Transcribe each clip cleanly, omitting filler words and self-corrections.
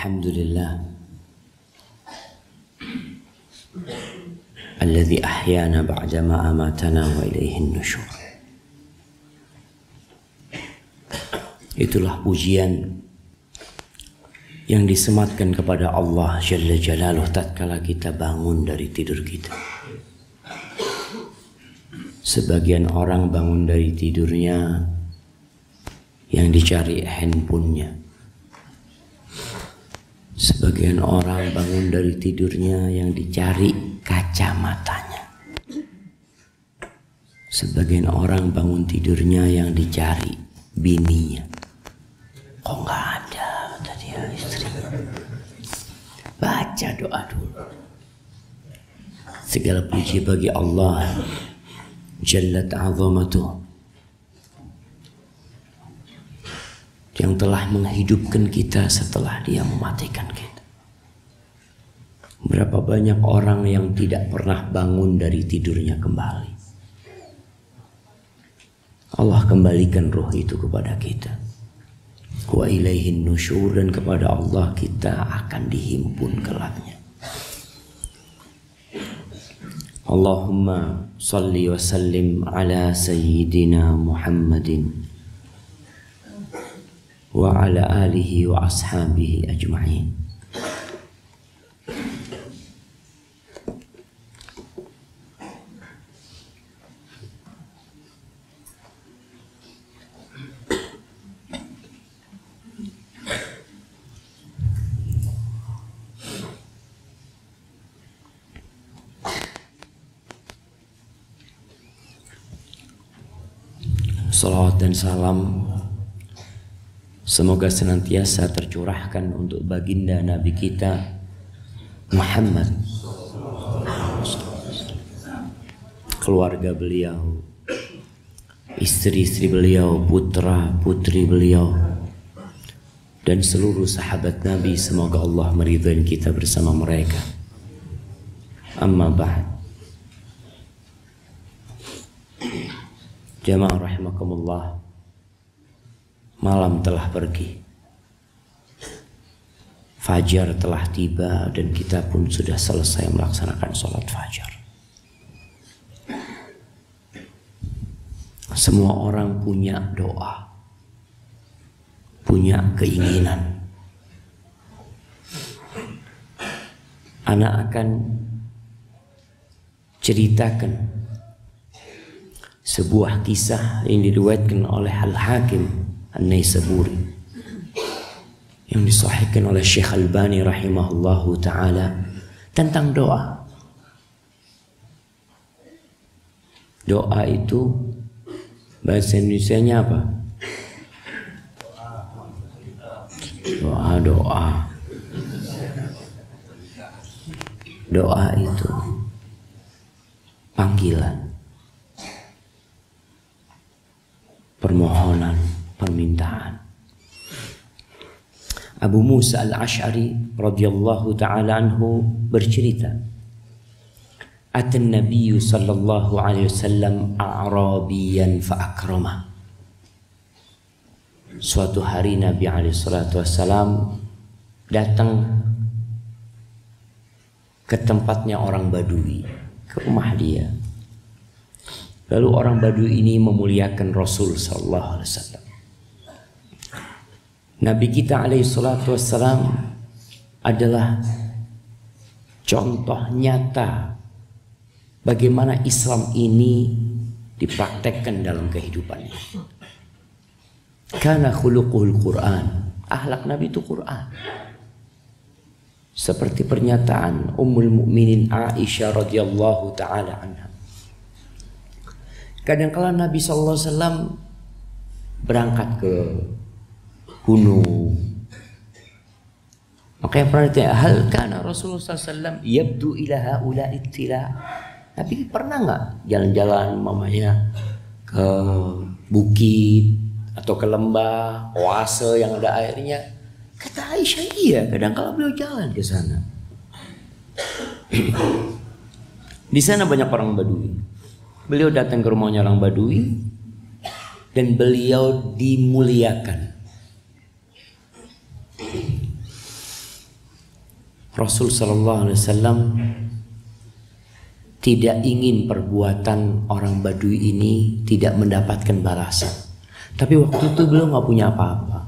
Alhamdulillah alladzi ahyana ba'dama amatana wa ilaihin nusyur. Itulah pujian yang disematkan kepada Allah Jalla Jalaluh tatkala kita bangun dari tidur kita. Sebagian orang bangun dari tidurnya yang dicari handphonenya. Sebagian orang bangun dari tidurnya yang dicari kacamatanya. Sebagian orang bangun tidurnya yang dicari bininya. Kok nggak ada tadi ya istrinya? Baca doa dulu. Segala puji bagi Allah Jalla ta'azamatuh yang telah menghidupkan kita setelah Dia mematikan kita. Berapa banyak orang yang tidak pernah bangun dari tidurnya kembali. Allah kembalikan ruh itu kepada kita. Wa ilaihin nusyur, dan kepada Allah kita akan dihimpun kelaknya. Allahumma salli wa sallim ala sayyidina Muhammadin wa ala alihi wa ashabihi ajma'in. Salawat dan salam semoga senantiasa tercurahkan untuk baginda Nabi kita Muhammad, keluarga beliau, istri-istri beliau, putra-putri beliau, dan seluruh sahabat Nabi. Semoga Allah meridhai kita bersama mereka. Amma ba'd. Jamaah rahimakumullah, malam telah pergi, fajar telah tiba, dan kita pun sudah selesai melaksanakan sholat fajar. Semua orang punya doa, punya keinginan. Anak akan ceritakan sebuah kisah yang diriwayatkan oleh Al-Hakim An-Naisaburi, yang disahihkan oleh Syekh Albani rahimahullahu ta'ala, tentang doa. Doa itu bahasa Indonesianya apa? Doa. Doa itu panggilan, permohonan, permintaan. Abu Musa al-Ash'ari radhiyallahu ta'ala anhu bercerita, Atan Nabi sallallahu alaihi wasallam a'rabiyan fa'akrama. Suatu hari Nabi alaihi salatu wasallam datang ke tempatnya orang Badui, ke rumah dia. Lalu orang Badui ini memuliakan Rasul sallallahu alaihi wasallam. Nabi kita alaihi salatu wassalam adalah contoh nyata bagaimana Islam ini dipraktekkan dalam kehidupannya. Kana khuluquhul Quran. Akhlak Nabi itu Quran. Seperti pernyataan Ummul Mukminin Aisyah radhiyallahu taala anha. Kadang-kala Nabi sallallahu alaihi wasallam berangkat ke gunung. Makanya pernah ditanya, hal kana Rasulullah sallallahu alaihi wasallam yabdu ila haula ittila. Nabi pernah nggak jalan-jalan mamanya ke bukit atau ke lembah, oase yang ada airnya? Kata Aisyah, iya, kadang-kala beliau jalan ke sana. Di sana banyak orang Badui. Beliau datang ke rumahnya orang Badui dan beliau dimuliakan. Rasul sallallahu alaihi wasallam tidak ingin perbuatan orang Badui ini tidak mendapatkan balasan. Tapi waktu itu beliau nggak punya apa-apa.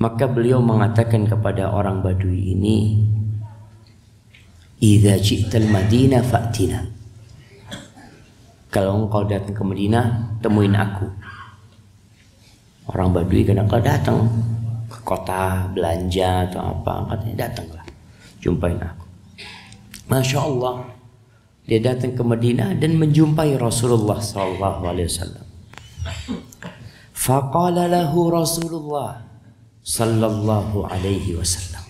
Maka beliau mengatakan kepada orang Badui ini, "Idza ji'tal Madinah fa'tina." Kalau engkau datang ke Madinah, temuin aku. Orang Badui kadang-kadang datang ke kota belanja atau apa, katanya datanglah, jumpain aku. Masya Allah, dia datang ke Madinah dan menjumpai Rasulullah sallallahu alaihi wasallam. Faqala lahu Rasulullah sallallahu alaihi wasallam.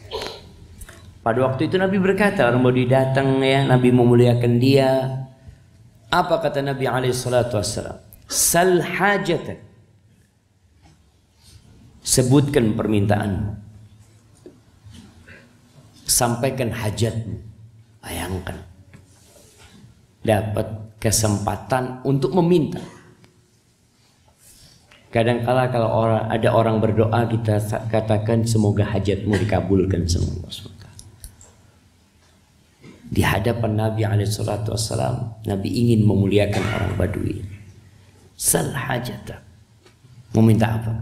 Pada waktu itu Nabi berkata, orang Badui datang ya, Nabi memuliakan dia. Apa kata Nabi alaihi salatu wassalam? Sal hajatak. Sebutkan permintaanmu. Sampaikan hajatmu. Bayangkan. Dapat kesempatan untuk meminta. Kadang-kala kalau ada orang berdoa, kita katakan semoga hajatmu dikabulkan sama Allah SWT. Di hadapan Nabi SAW, Nabi ingin memuliakan orang Badui. Sal hajata. Meminta apa?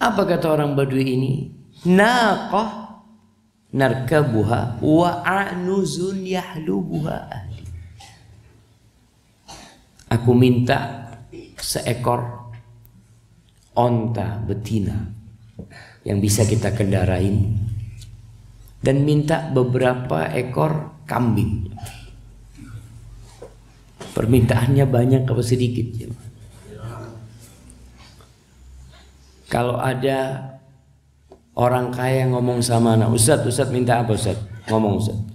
Apa kata orang Badui ini? Naqah narkabuha wa a'nuzun yahlubuha ahli. Aku minta seekor onta betina yang bisa kita kendarain, dan minta beberapa ekor kambing. Permintaannya banyak apa sedikit? Kalau ada orang kaya ngomong sama anak, Ustadz minta apa Ustadz? Ngomong Ustadz.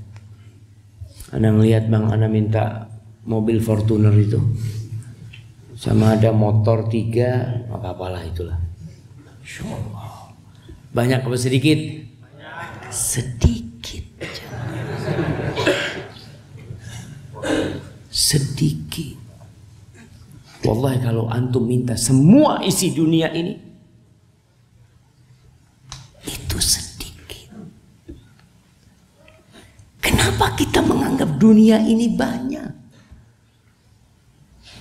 Anak ngelihat bang, anak minta mobil Fortuner itu, sama ada motor 3, apa-apalah itulah. Insya Allah. Banyak apa sedikit? Sedikit. Sedikit. Wallahi kalau antum minta semua isi dunia ini, itu sedikit. Kenapa kita menganggap dunia ini banyak?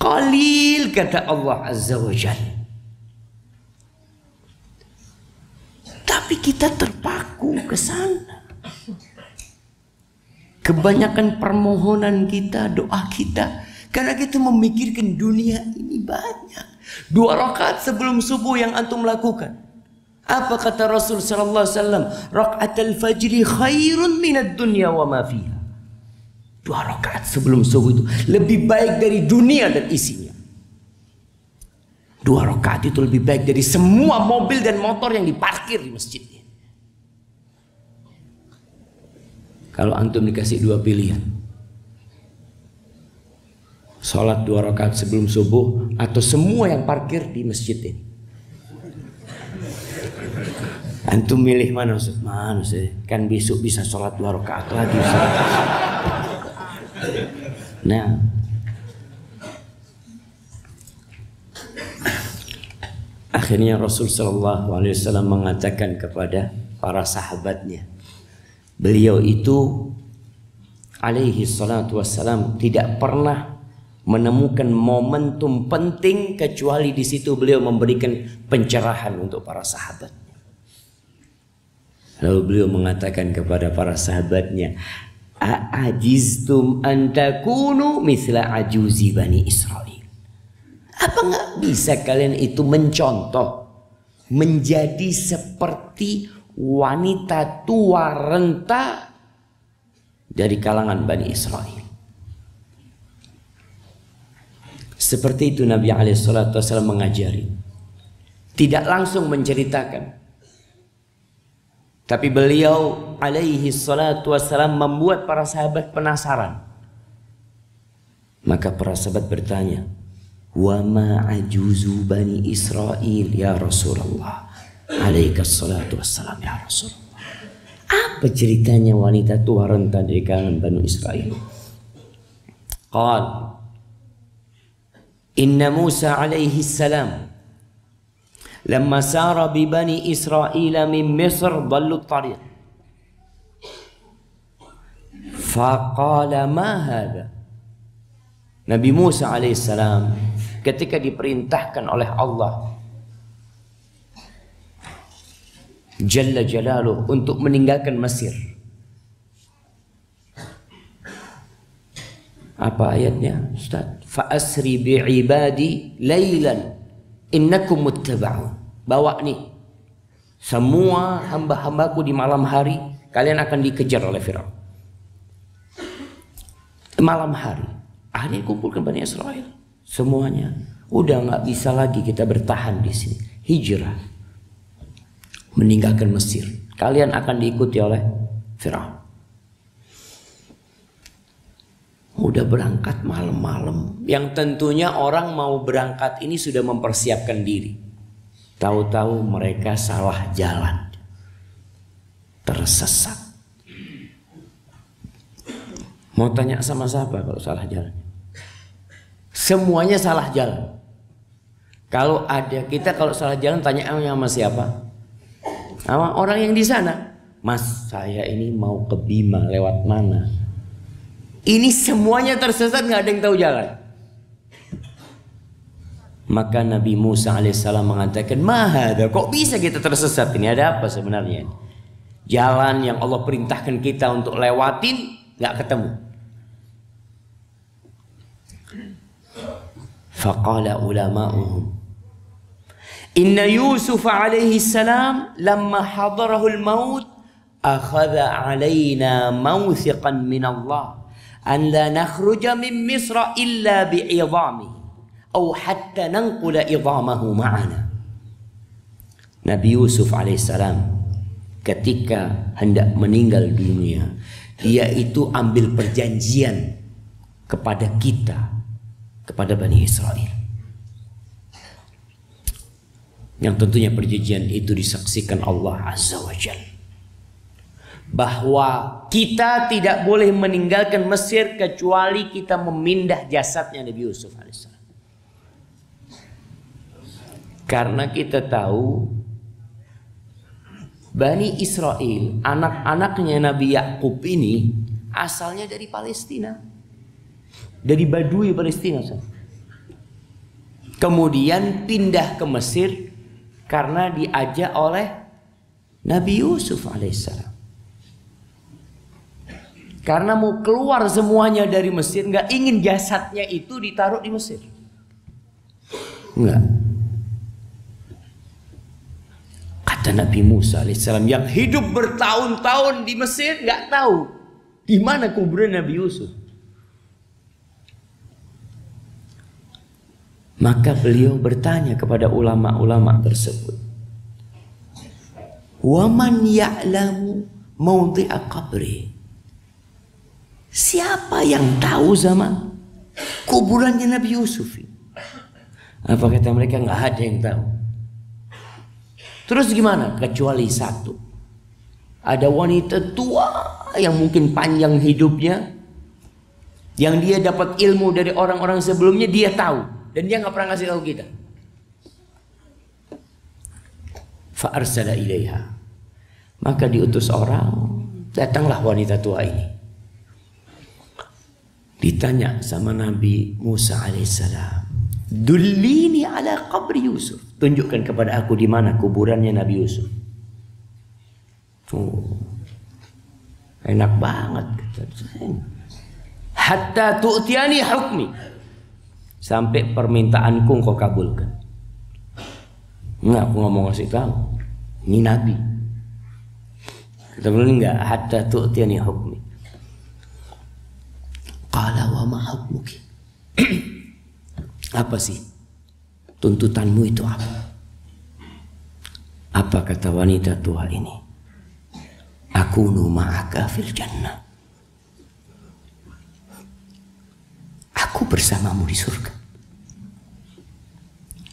Qalil kata Allah Azza wa Jalla. Tapi kita terpaku ke sana. Kebanyakan permohonan kita, doa kita, karena kita memikirkan dunia ini banyak. 2 rakaat sebelum subuh yang antum lakukan. Apa kata Rasul sallallahu alaihi wasallam? Rakaatul fajri khairun minad dunya wa ma fiha. 2 rakaat sebelum subuh itu lebih baik dari dunia dan isinya. 2 rakaat itu lebih baik dari semua mobil dan motor yang diparkir di masjid. Kalau antum dikasih 2 pilihan, sholat 2 rakaat sebelum subuh atau semua yang parkir di masjid ini, antum milih mana Ustaz? Mana sih? Kan besok bisa sholat 2 rakaat lagi Ustaz. Nah, akhirnya Rasul sallallahu alaihi wasallam mengatakan kepada para sahabatnya, beliau itu alaihi salatu wassalam tidak pernah menemukan momentum penting kecuali di situ beliau memberikan pencerahan untuk para sahabatnya. Lalu beliau mengatakan kepada para sahabatnya, "A'ajiztum an takunu mithla ajuzi Bani Israel." Apa nggak bisa kalian itu mencontoh menjadi seperti wanita tua renta dari kalangan Bani Israel? Seperti itu Nabi SAW mengajari. Tidak langsung menceritakan, tapi beliau SAW membuat para sahabat penasaran. Maka para sahabat bertanya, "Wa ma ajuzu Bani Israel ya Rasulullah?" Alaihissalatu wassalam, ya Rasulullah. Apa ceritanya wanita tua renta dari kalangan Bani Israel? Qal, inna Musa alaihi salam Lamma sara bi bani Israil min Misr dallu tariq. Faqala ma hadha. Nabi Musa alaihissalam ketika diperintahkan oleh Allah Jalla Jalaluh untuk meninggalkan Mesir. Apa ayatnya, Ustaz? Fa asri bi ibadi lailan innakum muttaba'un. Bawa nih semua hamba-hambaku di malam hari, kalian akan dikejar oleh Firaun. Malam hari, akhirnya kumpulkan Bani Israel semuanya. Udah nggak bisa lagi kita bertahan di sini. Hijrah, meninggalkan Mesir. Kalian akan diikuti oleh Firaun. Udah berangkat malam-malam. Yang tentunya orang mau berangkat ini sudah mempersiapkan diri. Tahu-tahu mereka salah jalan, tersesat. Mau tanya sama siapa kalau salah jalan? Semuanya salah jalan. Kalau ada kita kalau salah jalan tanya sama siapa? Sama orang yang di sana. Mas, saya ini mau ke Bima, lewat mana? Ini semuanya tersesat, nggak ada yang tahu jalan. Maka Nabi Musa alaihissalam mengatakan, mahada, kok bisa kita tersesat? Ini ada apa sebenarnya? Jalan yang Allah perintahkan kita untuk lewatin nggak ketemu. Faqala ulama'uhum, inna Yusuf alaihi salam lamma hadarahu al-maut akhadha alaina mawthiqan min Allah an la nakhruja min Misra illa bi'idhamihi atau hatta nanqula idhamahu ma'ana. Nabi Yusuf alaihissalam ketika hendak meninggal dunia, dia itu ambil perjanjian kepada kita, kepada Bani Israel, yang tentunya perjanjian itu disaksikan Allah Azza wa Jalla, bahwa kita tidak boleh meninggalkan Mesir kecuali kita memindah jasadnya Nabi Yusuf alaihissalam. Karena kita tahu Bani Israel, anak-anaknya Nabi Yakub ini asalnya dari Palestina, dari Badui Palestina. Kemudian pindah ke Mesir karena diajak oleh Nabi Yusuf alaihissalam. Karena mau keluar semuanya dari Mesir, nggak ingin jasadnya itu ditaruh di Mesir. Enggak. Kata Nabi Musa alaihissalam yang hidup bertahun-tahun di Mesir, nggak tahu di mana kuburan Nabi Yusuf. Maka beliau bertanya kepada ulama-ulama tersebut, "Waman ya'lamu mawdi'a qabri?" Siapa yang tahu sama kuburannya Nabi Yusuf? Apa kata mereka? Nggak ada yang tahu. Terus gimana? Kecuali satu. Ada wanita tua yang mungkin panjang hidupnya, yang dia dapat ilmu dari orang-orang sebelumnya, dia tahu. Dan dia nggak pernah ngasih tahu kita. Fa'arsala ilaiha. Maka diutus orang, datanglah wanita tua ini. Ditanya sama Nabi Musa alaihissalam, dullini ala qabri Yusuf. Tunjukkan kepada aku di mana kuburannya Nabi Yusuf. Enak banget. Hatta tu'tiani hukmi. Sampai permintaanku engkau kabulkan. Enggak, aku nggak mau ngasih tahu. Ini Nabi. Kita bilang enggak. Hatta tu'tiani hukmi. Qala wa ma hukmuki. Apa sih tuntutanmu itu apa? Apa kata wanita tua ini? Akunu ma'aka fil jannah. Aku bersamamu di surga.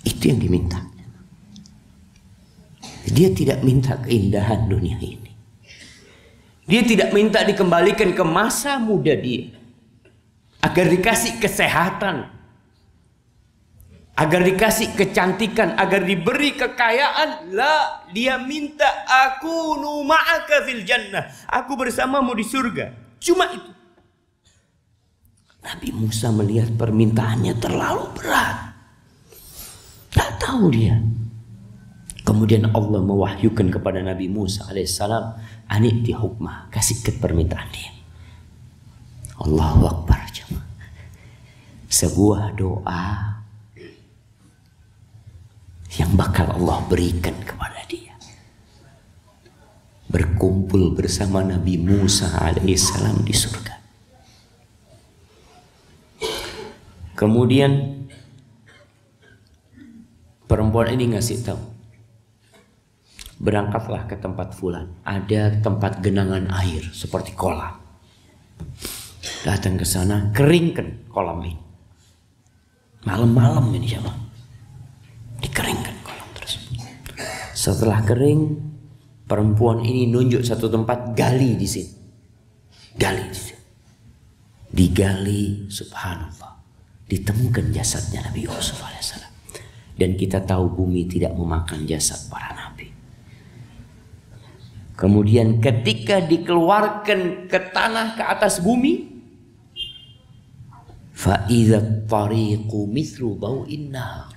Itu yang diminta. Dia tidak minta keindahan dunia ini. Dia tidak minta dikembalikan ke masa muda dia, agar dikasih kesehatan, agar dikasih kecantikan, agar diberi kekayaan. La, dia minta aku ma'aka fil jannah, aku bersamamu di surga. Cuma itu. Nabi Musa melihat permintaannya terlalu berat, tak tahu dia. Kemudian Allah mewahyukan kepada Nabi Musa alaihissalam, aniti hukmah, kasih ke permintaan dia. Allahu Akbar. Sebuah doa yang bakal Allah berikan kepada dia. Berkumpul bersama Nabi Musa alaihissalam di surga. Kemudian perempuan ini ngasih tahu, berangkatlah ke tempat fulan, ada tempat genangan air seperti kolam. Datang ke sana, keringkan kolam ini. Malam-malam ini siapa? Dikeringkan kolam tersebut. Setelah kering, perempuan ini nunjuk satu tempat, gali di sini. Gali di sini. Digali, subhanallah, ditemukan jasadnya Nabi Yusuf alaihissalam. Dan kita tahu bumi tidak memakan jasad para nabi. Kemudian ketika dikeluarkan ke tanah, ke atas bumi, fa'idhat tariqu mithlu bau'in nar.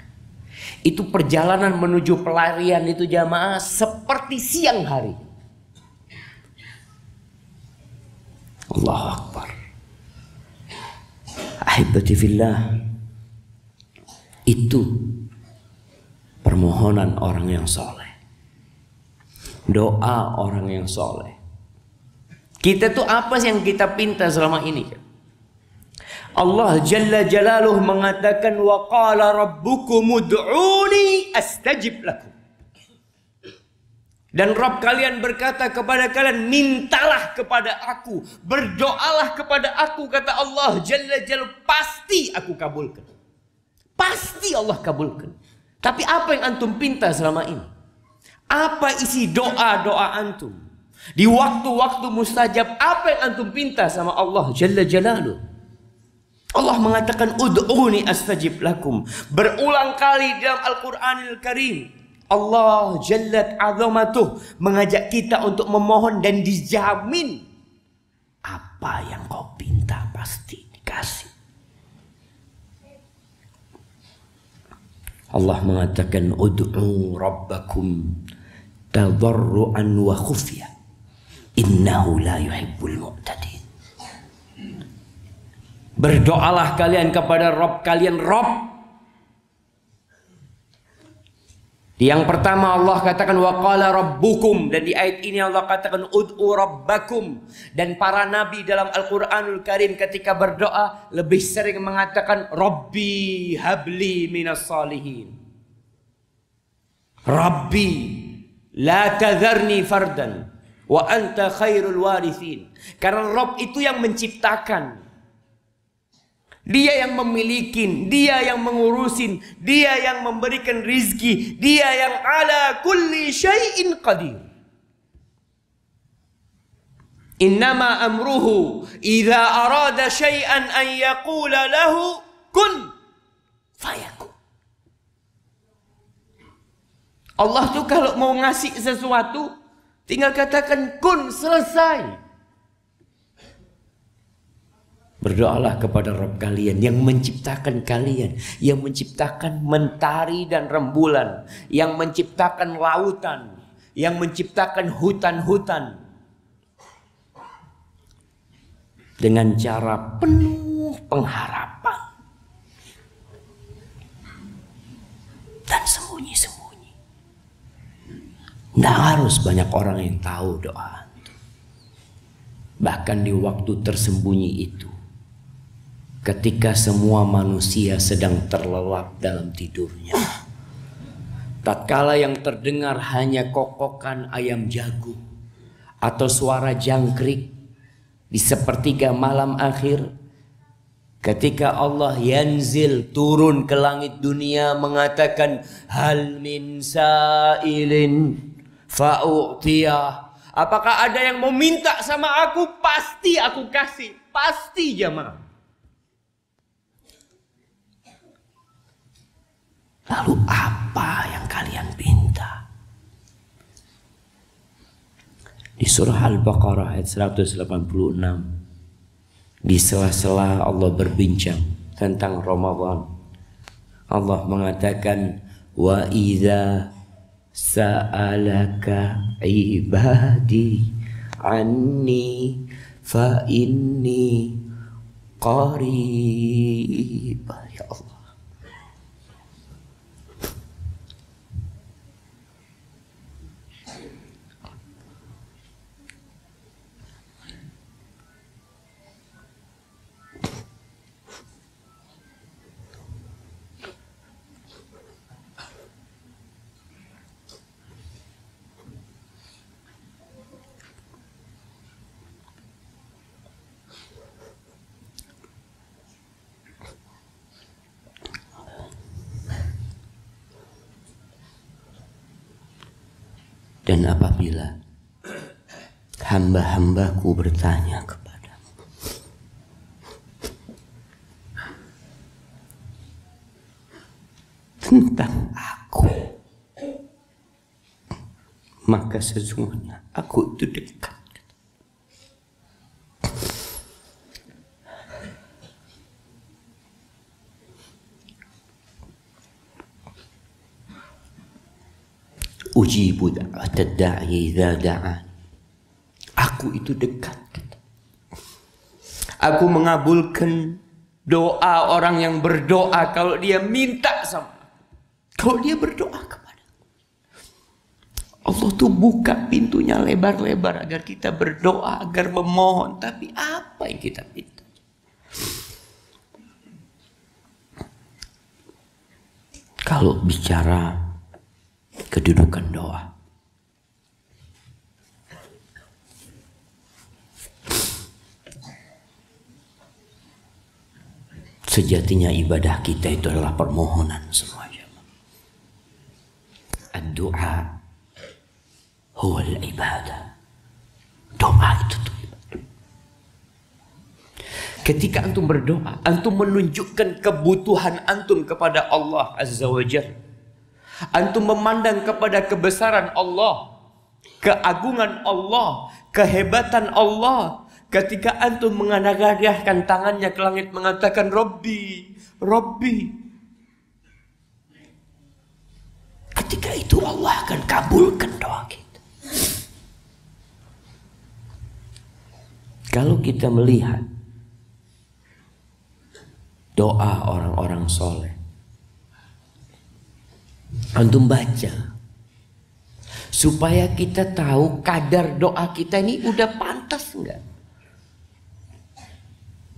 Itu perjalanan menuju pelarian itu jamaah seperti siang hari. Allahu Akbar. Ahibati fillah, itu permohonan orang yang soleh, doa orang yang soleh. Kita tuh apa sih yang kita pinta selama ini? Allah Jalla Jalaluh mengatakan, wa qala rabbukum ud'uni astajib lakum. Dan Rabb kalian berkata kepada kalian, mintalah kepada aku, berdoalah kepada aku, kata Allah Jalla Jalaluh, pasti aku kabulkan. Pasti Allah kabulkan. Tapi apa yang antum pinta selama ini? Apa isi doa-doa antum? Di waktu-waktu mustajab, apa yang antum pinta sama Allah Jalla Jalaluh? Allah mengatakan ud'uni astajib lakum. Berulang kali dalam Al-Quranil Karim, Allah Jallat Azamatuh mengajak kita untuk memohon, dan dijamin apa yang kau pinta pasti dikasih. Allah mengatakan ud'u rabbakum tadarruan wa khufya innahu la yuhibbul mu'tadin. Berdoalah kalian kepada Rabb kalian. Rabb, yang pertama Allah katakan wa qala rabbukum, dan di ayat ini Allah katakan ud'u rabbakum. Dan para nabi dalam Al-Quranul Karim ketika berdoa lebih sering mengatakan Rabbi habli minas salihin, Rabbi la tadharni fardan wa anta khairul warithin. Karena Rabb itu yang menciptakan, dia yang memiliki, dia yang mengurusin, dia yang memberikan rizki, dia yang ala kulli syai'in qadir. Innama amruhu idza arada syai'an an yaqula lahu kun fayakun. Allah tuh kalau mau ngasih sesuatu tinggal katakan kun, selesai. Berdoalah kepada Rabb kalian yang menciptakan kalian, yang menciptakan mentari dan rembulan, yang menciptakan lautan, yang menciptakan hutan-hutan, dengan cara penuh pengharapan dan sembunyi-sembunyi. Tidak harus banyak orang yang tahu doa. Bahkan di waktu tersembunyi itu, ketika semua manusia sedang terlelap dalam tidurnya, tatkala yang terdengar hanya kokokan ayam jago atau suara jangkrik di sepertiga malam akhir, ketika Allah yanzil, turun ke langit dunia, mengatakan hal min sa'ilin fa'u'tiyah, apakah ada yang mau minta sama aku? Pasti aku kasih, pasti jamaah. Lalu apa yang kalian minta? Di surah Al-Baqarah ayat 186, di sela-sela Allah berbincang tentang Ramadan, Allah mengatakan, wa idza sa'alaka ibadi anni fa inni qarib. Ya Allah, dan apabila hamba-hambaku bertanya kepadamu tentang aku, maka sesungguhnya aku itu dekat. Ujibu da'watad da'i idza da'an. Aku itu dekat. Aku mengabulkan doa orang yang berdoa kalau dia minta sama aku. Kalau dia berdoa kepada Allah tuh buka pintunya lebar-lebar agar kita berdoa, agar memohon. Tapi apa yang kita minta? Kalau bicara kedudukan doa, sejatinya ibadah kita itu adalah permohonan semua. Ad-du'a huwa al-ibadah. Doa itu tuh. Ketika antum berdoa, antum menunjukkan kebutuhan antum kepada Allah Azza wa Jalla. Antum memandang kepada kebesaran Allah, keagungan Allah, kehebatan Allah. Ketika antum mengadahkan tangannya ke langit mengatakan Rabbi, Rabbi, ketika itu Allah akan kabulkan doa kita. Kalau kita melihat doa orang-orang soleh, antum baca supaya kita tahu kadar doa kita ini udah pantas enggak.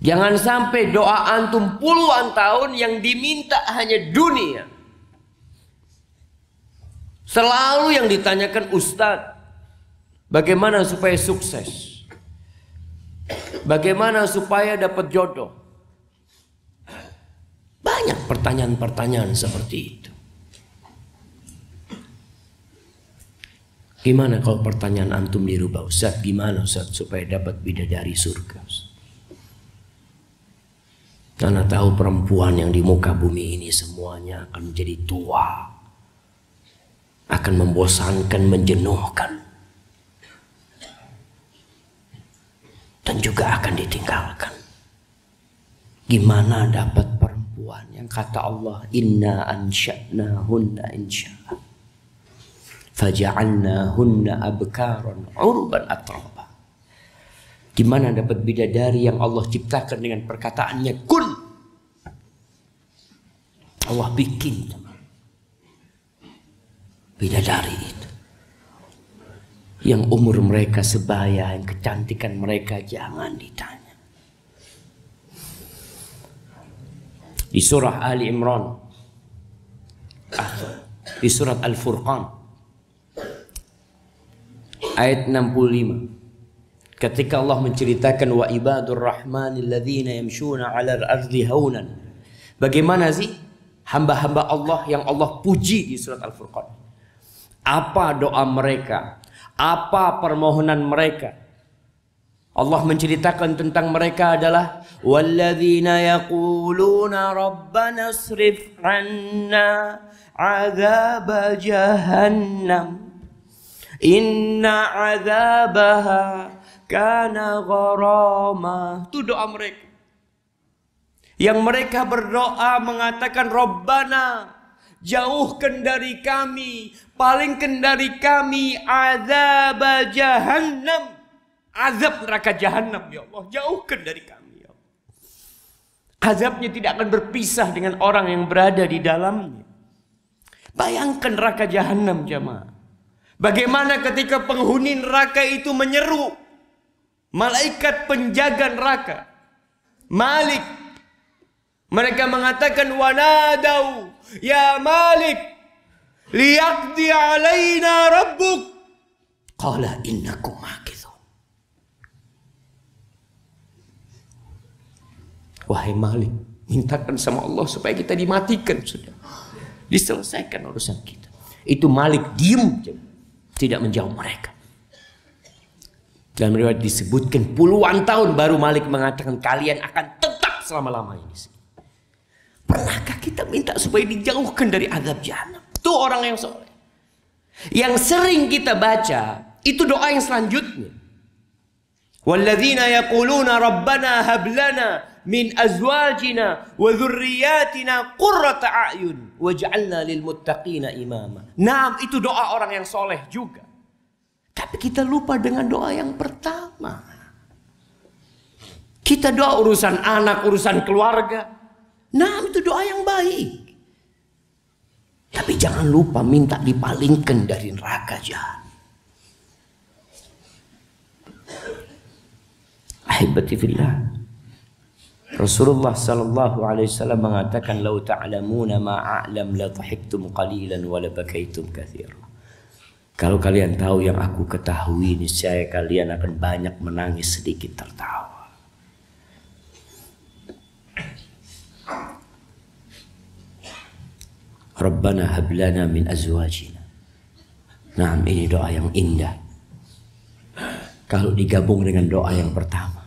Jangan sampai doa antum puluhan tahun yang diminta hanya dunia. Selalu yang ditanyakan Ustadz, bagaimana supaya sukses? Bagaimana supaya dapat jodoh? Banyak pertanyaan-pertanyaan seperti itu. Gimana kalau pertanyaan antum dirubah? Ustadz, gimana Ustadz supaya dapat bidadari surga? Karena tahu perempuan yang di muka bumi ini semuanya akan menjadi tua, akan membosankan, menjenuhkan, dan juga akan ditinggalkan. Gimana dapat perempuan yang kata Allah, inna ansha'nahunna insya'a faja'alnahunna abkaran urban atraba. Gimana dapat bidadari yang Allah ciptakan dengan perkataannya kun. Allah bikin bidadari itu yang umur mereka sebaya, yang kecantikan mereka jangan ditanya. Di surah Ali Imran, di surat Al-Furqan ayat 65, ketika Allah menceritakan wa ibadur rahmanil ladzina yamshuna 'alal ardi haunan. Bagaimana sih hamba-hamba Allah yang Allah puji di surat Al-Furqan? Apa doa mereka? Apa permohonan mereka? Allah menceritakan tentang mereka adalah walladzina yaquluna rabbana asrif 'anna 'adzab jahannam inna 'adzabaha kana gharama. Itu doa mereka. Yang mereka berdoa mengatakan Rabbana, jauhkan dari kami, palingkan dari kami azab jahannam, azab neraka jahannam ya Allah, jauhkan dari kami ya Allah. Azabnya tidak akan berpisah dengan orang yang berada di dalamnya. Bayangkan neraka jahannam jemaah. Bagaimana ketika penghuni neraka itu menyeru malaikat penjaga neraka, Malik. Mereka mengatakan wanadau ya Malik liyaqdi alaina rabbuk qala innakum makithun. Wahai Malik, mintakan sama Allah supaya kita dimatikan, sudah diselesaikan urusan kita. Itu Malik diam, tidak menjawab mereka. Dalam riwayat disebutkan puluhan tahun baru Malik mengatakan kalian akan tetap selama-lamanya di sini. Pernahkah kita minta supaya dijauhkan dari azab jahannam? Itu orang yang soleh. Yang sering kita baca itu doa yang selanjutnya. Walladzina yaquluna rabbana hab lana min azwajina wa dzurriyyatina qurrata a'yun waj'alna lil muttaqina imama. Naam, itu doa orang yang soleh juga. Tapi kita lupa dengan doa yang pertama. Kita doa urusan anak, urusan keluarga. Nah, itu doa yang baik. Tapi jangan lupa minta dipalingkan dari neraka jahanam. Ahibati fillah. Rasulullah sallallahu alaihi wasallam mengatakan, "Lau ta'lamuna ma a'lam la dhahiktum qalilan wa la bakaitum katsiran." Kalau kalian tahu yang aku ketahui, niscaya kalian akan banyak menangis, sedikit tertawa. Rabbana hab lana min azwajina. Nah, ini doa yang indah. Kalau digabung dengan doa yang pertama.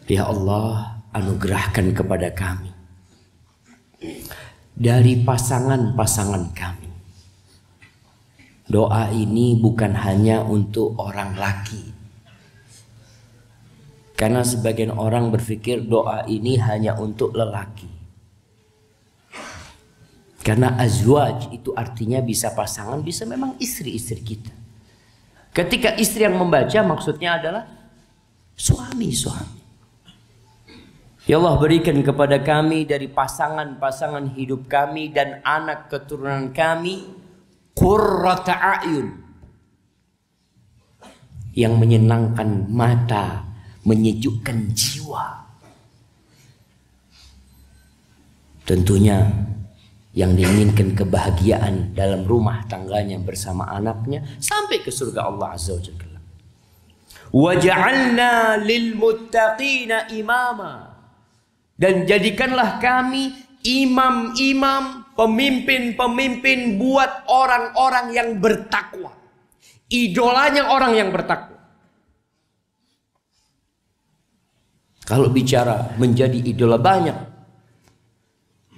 Ya Allah, anugerahkan kepada kami dari pasangan-pasangan kami. Doa ini bukan hanya untuk orang laki. Karena sebagian orang berpikir doa ini hanya untuk lelaki. Karena azwaj itu artinya bisa pasangan, bisa memang istri-istri kita. Ketika istri yang membaca maksudnya adalah suami-suami. Ya Allah, berikan kepada kami dari pasangan-pasangan hidup kami dan anak keturunan kami qurrata a'yun, yang menyenangkan mata, menyejukkan jiwa. Tentunya yang diinginkan kebahagiaan dalam rumah tangganya bersama anaknya sampai ke surga Allah Azza wa Jalla. Waja'alna lil muttaqina imama, dan jadikanlah kami imam-imam, pemimpin-pemimpin buat orang-orang yang bertakwa. Idolanya orang yang bertakwa. Kalau bicara menjadi idola, banyak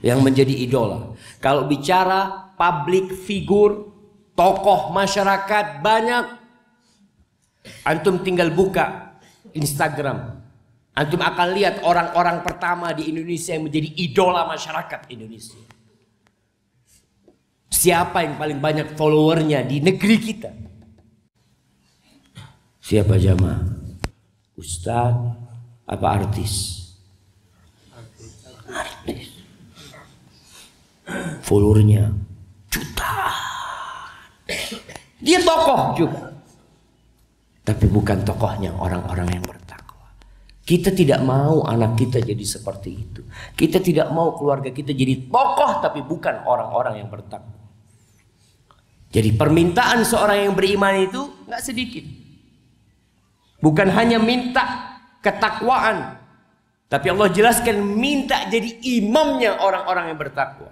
yang menjadi idola. Kalau bicara public figure, tokoh masyarakat, banyak. Antum tinggal buka Instagram, antum akan lihat orang-orang pertama di Indonesia yang menjadi idola masyarakat Indonesia. Siapa yang paling banyak followernya di negeri kita? Siapa jamaah? Ustadz apa artis? Artis. Followernya jutaan. Dia tokoh juga, tapi bukan tokohnya orang-orang yang bertakwa. Kita tidak mau anak kita jadi seperti itu. Kita tidak mau keluarga kita jadi tokoh tapi bukan orang-orang yang bertakwa. Jadi permintaan seorang yang beriman itu nggak sedikit. Bukan hanya minta ketakwaan, tapi Allah jelaskan minta jadi imamnya orang-orang yang bertakwa.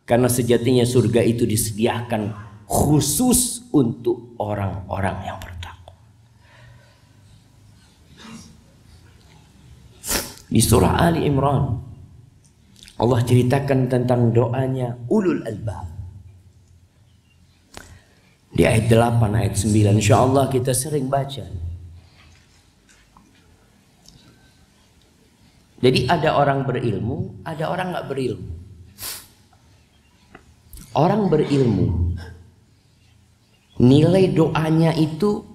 Karena sejatinya surga itu disediakan khusus untuk orang-orang yang bertakwa. Di surah Ali Imran Allah ceritakan tentang doanya ulul albab. Di ayat 8, ayat 9, insyaallah kita sering baca. Jadi ada orang berilmu, ada orang nggak berilmu. Orang berilmu nilai doanya itu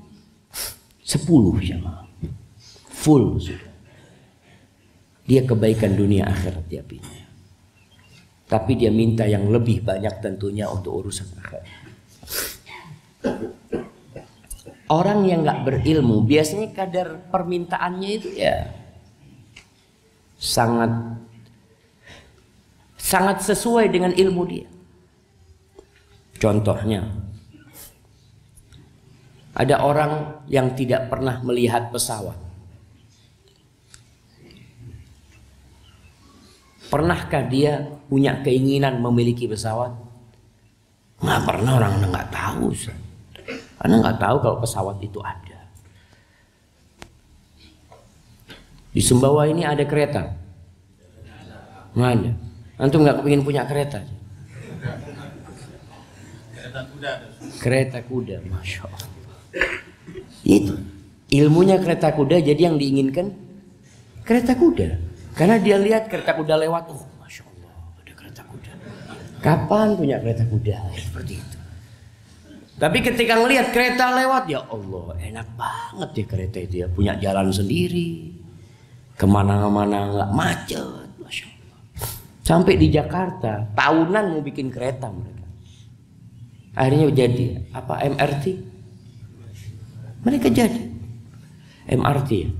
10 jemaah. Full sudah. Dia kebaikan dunia akhirat dia punya. Tapi dia minta yang lebih banyak tentunya untuk urusan akhirat. Orang yang nggak berilmu biasanya kadar permintaannya itu ya sangat sesuai dengan ilmu dia. Contohnya, ada orang yang tidak pernah melihat pesawat. Pernahkah dia punya keinginan memiliki pesawat? Nggak pernah, orang nggak tahu. Karena nggak tahu kalau pesawat itu ada. Di Sumbawa ini ada kereta? Nggak ada. Antum nggak kepingin punya kereta? Kereta kuda, masya Allah. Itu ilmunya kereta kuda, jadi yang diinginkan kereta kuda. Karena dia lihat kereta kuda lewat, oh masya Allah ada kereta kuda. Kapan punya kereta kuda? Seperti itu. Tapi ketika ngelihat kereta lewat, ya Allah enak banget ya kereta itu ya, punya jalan sendiri, kemana-mana nggak macet, masya Allah. Sampai di Jakarta tahunan mau bikin kereta mereka. Akhirnya jadi apa, MRT? Mereka jadi MRT ya.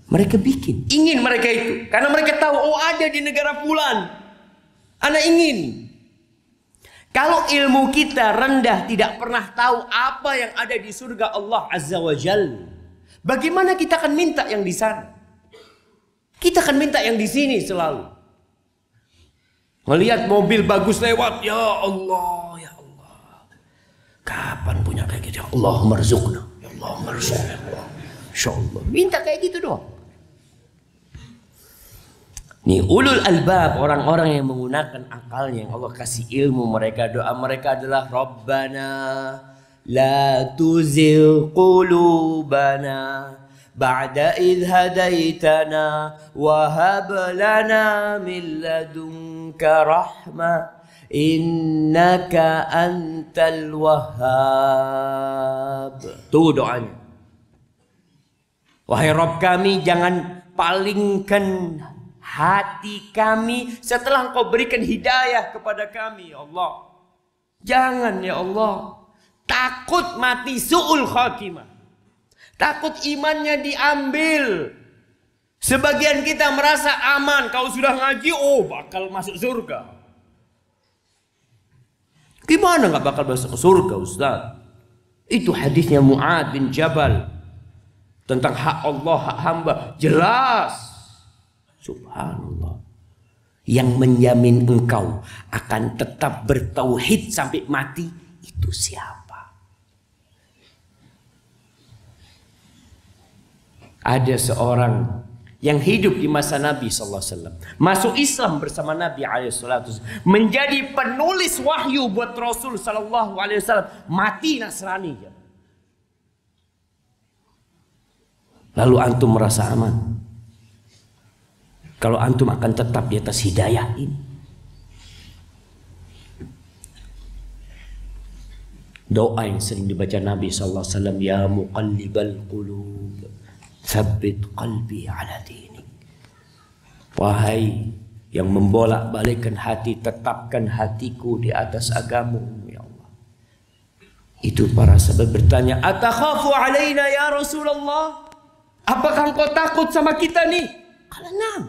Mereka bikin, ingin mereka itu, karena mereka tahu oh ada di negara fulan. Anak ingin. Kalau ilmu kita rendah, tidak pernah tahu apa yang ada di surga Allah Azza wa Jalla, bagaimana kita akan minta yang di sana? Kita akan minta yang di sini selalu. Melihat mobil bagus lewat, ya Allah, ya Allah. Kapan punya kayak gitu? Ya Allah marzuqna, ya Allah marzuqna, ya Allah. Insyaallah. Minta kayak gitu doang. Nih ulul albab, orang-orang yang menggunakan akalnya, yang Allah kasih ilmu mereka, doa mereka adalah Rabbana la tuzigh qulubana ba'da idh hadaitana wa hab lana min ladunka rahmah innaka antal wahhab. Tuh doanya. Wahai Rabb kami, jangan palingkan hati kami setelah Engkau berikan hidayah kepada kami, ya Allah. Jangan ya Allah. Takut mati su'ul khatimah. Takut imannya diambil. Sebagian kita merasa aman, kalau sudah ngaji, oh bakal masuk surga. Gimana nggak bakal masuk surga, Ustaz? Itu hadisnya Mu'ad bin Jabal tentang hak Allah, hak hamba, jelas. Subhanallah. Yang menjamin engkau akan tetap bertauhid sampai mati itu siapa? Ada seorang yang hidup di masa Nabi SAW, masuk Islam bersama Nabi SAW, menjadi penulis wahyu buat Rasul SAW, mati Nasrani. Lalu antum merasa aman? Kalau antum akan tetap di atas hidayah ini. Doa yang sering dibaca Nabi SAW, ya muqallibal qulub tsabbit qalbi ala dinik. Wahai yang membolak-balikkan hati, tetapkan hatiku di atas agamamu, ya Allah. Itu para sahabat bertanya, atakhafu alaina ya Rasulullah? Apakah engkau takut sama kita nih? Kalau nam.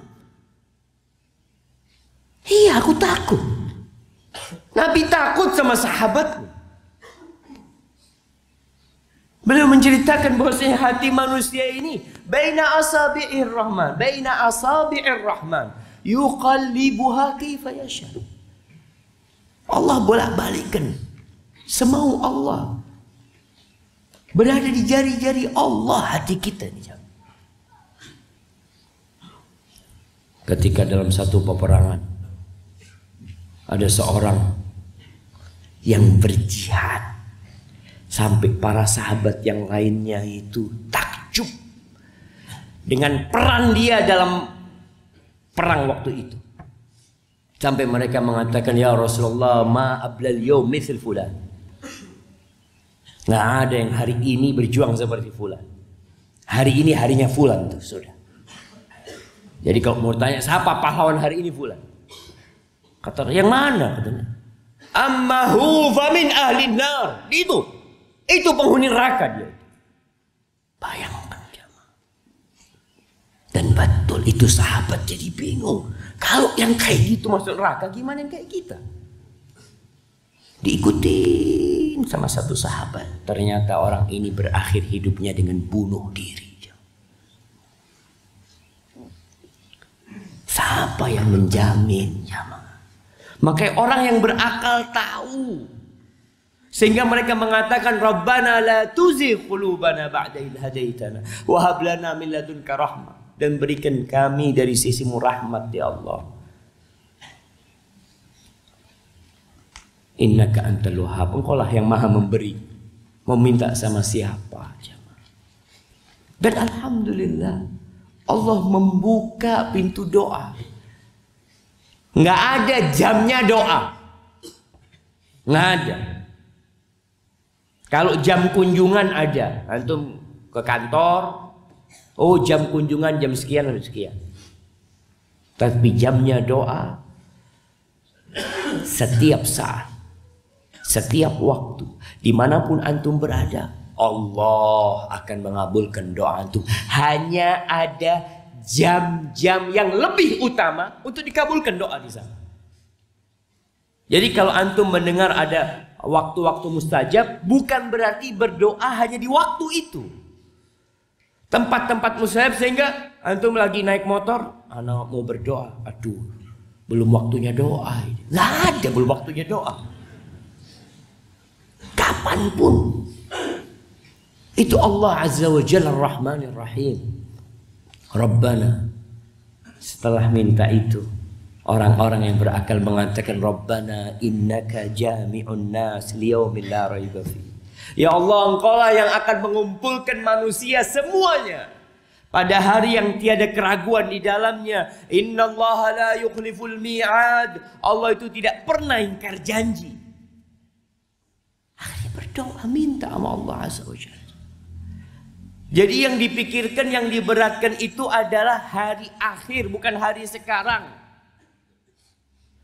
Iya, aku takut. Nabi takut sama sahabatnya. Beliau menceritakan bahwasanya hati manusia ini baina asabi'ir rahman, baina asabi'ir rahman, yuqallibuha kaifa yasha. Allah bolak-balikkan semau Allah. Berada di jari-jari Allah hati kita nih. Ketika dalam satu peperangan ada seorang yang berjihad, sampai para sahabat yang lainnya itu takjub dengan peran dia dalam perang waktu itu. Sampai mereka mengatakan, ya Rasulullah, ma ablal yawm mithl fulan. Nggak ada yang hari ini berjuang seperti fulan. Hari ini harinya fulan tuh, sudah. Jadi kalau mau tanya siapa pahlawan hari ini, fulan. Kata, yang mana? Katanya, ammahu famin ahli nar. Itu penghuni neraka dia. Bayangkan jemaah. Dan betul itu sahabat jadi bingung. Kalau yang kayak gitu masuk neraka, gimana yang kayak kita? Diikutin sama satu sahabat. Ternyata orang ini berakhir hidupnya dengan bunuh diri. Siapa yang menjamin? Makanya orang yang berakal tahu. Sehingga mereka mengatakan, Rabbana la tuzigh qulubana ba'da idh hadaitana wa hab lana min ladunka rahmah. Dan berikan kami dari sisimu rahmat, ya Allah. Innaka antal wahhab. Engkau lah yang maha memberi. Mau minta sama siapa aja. Dan alhamdulillah, Allah membuka pintu doa. Nggak ada jamnya doa. Nggak ada. Kalau jam kunjungan ada. Antum ke kantor, oh jam kunjungan jam sekian atau sekian. Tapi jamnya doa setiap saat, setiap waktu, dimanapun antum berada, Allah akan mengabulkan doa antum. Hanya ada jam-jam yang lebih utama untuk dikabulkan doa di sana. Jadi kalau antum mendengar ada waktu-waktu mustajab, bukan berarti berdoa hanya di waktu itu. Tempat-tempat mustajab, sehingga antum lagi naik motor, anak mau berdoa, aduh belum waktunya doa. Nggak ada belum waktunya doa. Kapanpun. Itu Allah Azza wa Jalla Ar-Rahmanir Rahim. Rabbana. Setelah minta itu, orang-orang yang berakal mengatakan, Rabbana innaka jami'un nas liyaumin la raiba fi. Ya Allah, Engkaulah yang akan mengumpulkan manusia semuanya pada hari yang tiada keraguan di dalamnya. Innallaha la yukhliful mi'ad. Allah itu tidak pernah ingkar janji. Akhirnya berdoa, minta sama Allah Azza wa Jalla. Jadi yang dipikirkan, yang diberatkan itu adalah hari akhir, bukan hari sekarang.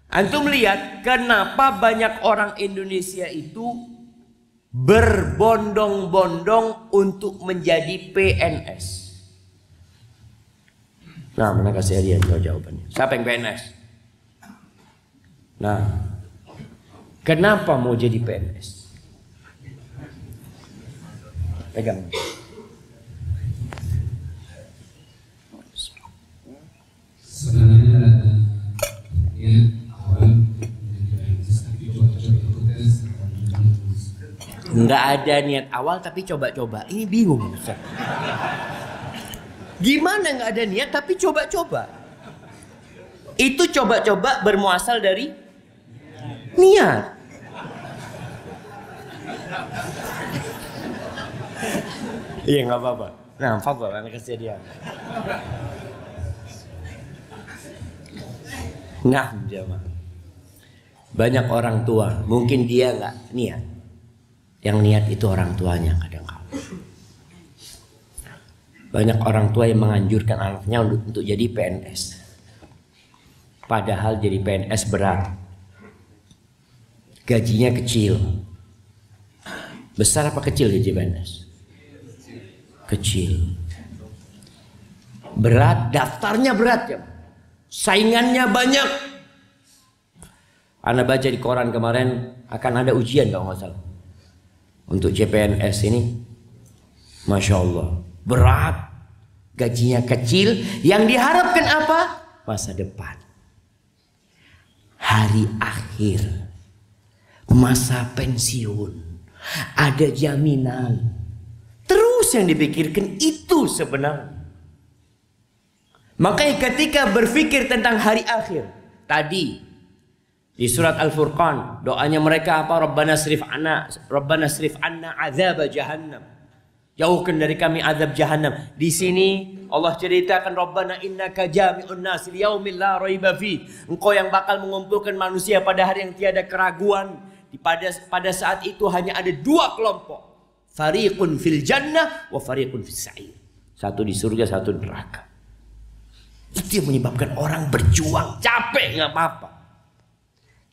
Antum lihat kenapa banyak orang Indonesia itu berbondong-bondong untuk menjadi PNS. Nah, mana kasih hadiah jawabannya. Siapa yang PNS? Nah, kenapa mau jadi PNS? Pegang. Sebenarnya ada awal tapi coba-coba tes. Nggak ada niat awal tapi coba-coba. Ini bingung Ustaz. Gimana nggak ada niat tapi coba-coba? Itu coba-coba bermuasal dari niat. Iya nggak apa-apa. Nah, fadhal anak kasih dia. Nah, jemaah. Banyak orang tua, mungkin dia nggak niat. Yang niat itu orang tuanya kadang-kadang. Banyak orang tua yang menganjurkan anaknya untuk jadi PNS. Padahal jadi PNS berat. Gajinya kecil. Besar apa kecil jadi PNS? Kecil. Berat, daftarnya berat ya. Saingannya banyak. Anda baca di koran kemarin akan ada ujian kalau nggak salah. Untuk CPNS ini, Masya Allah, berat, gajinya kecil, yang diharapkan apa? Masa depan, hari akhir. masa pensiun, ada jaminan. Terus yang dipikirkan itu sebenarnya. Makanya ketika berpikir tentang hari akhir, tadi di surat Al-Furqan doanya mereka apa? Rabbana srif anna azab jahannam. Jauhkan dari kami azab jahannam. Di sini Allah ceritakan Rabbana innaka jami'un nas liyaumil la raiba fi. Engkau yang bakal mengumpulkan manusia pada hari yang tiada keraguan. Pada saat itu hanya ada dua kelompok. Fariqun fil jannah wa fariqun fis sa'ir. Satu di surga, satu di neraka. Itu yang menyebabkan orang berjuang, capek nggak apa-apa.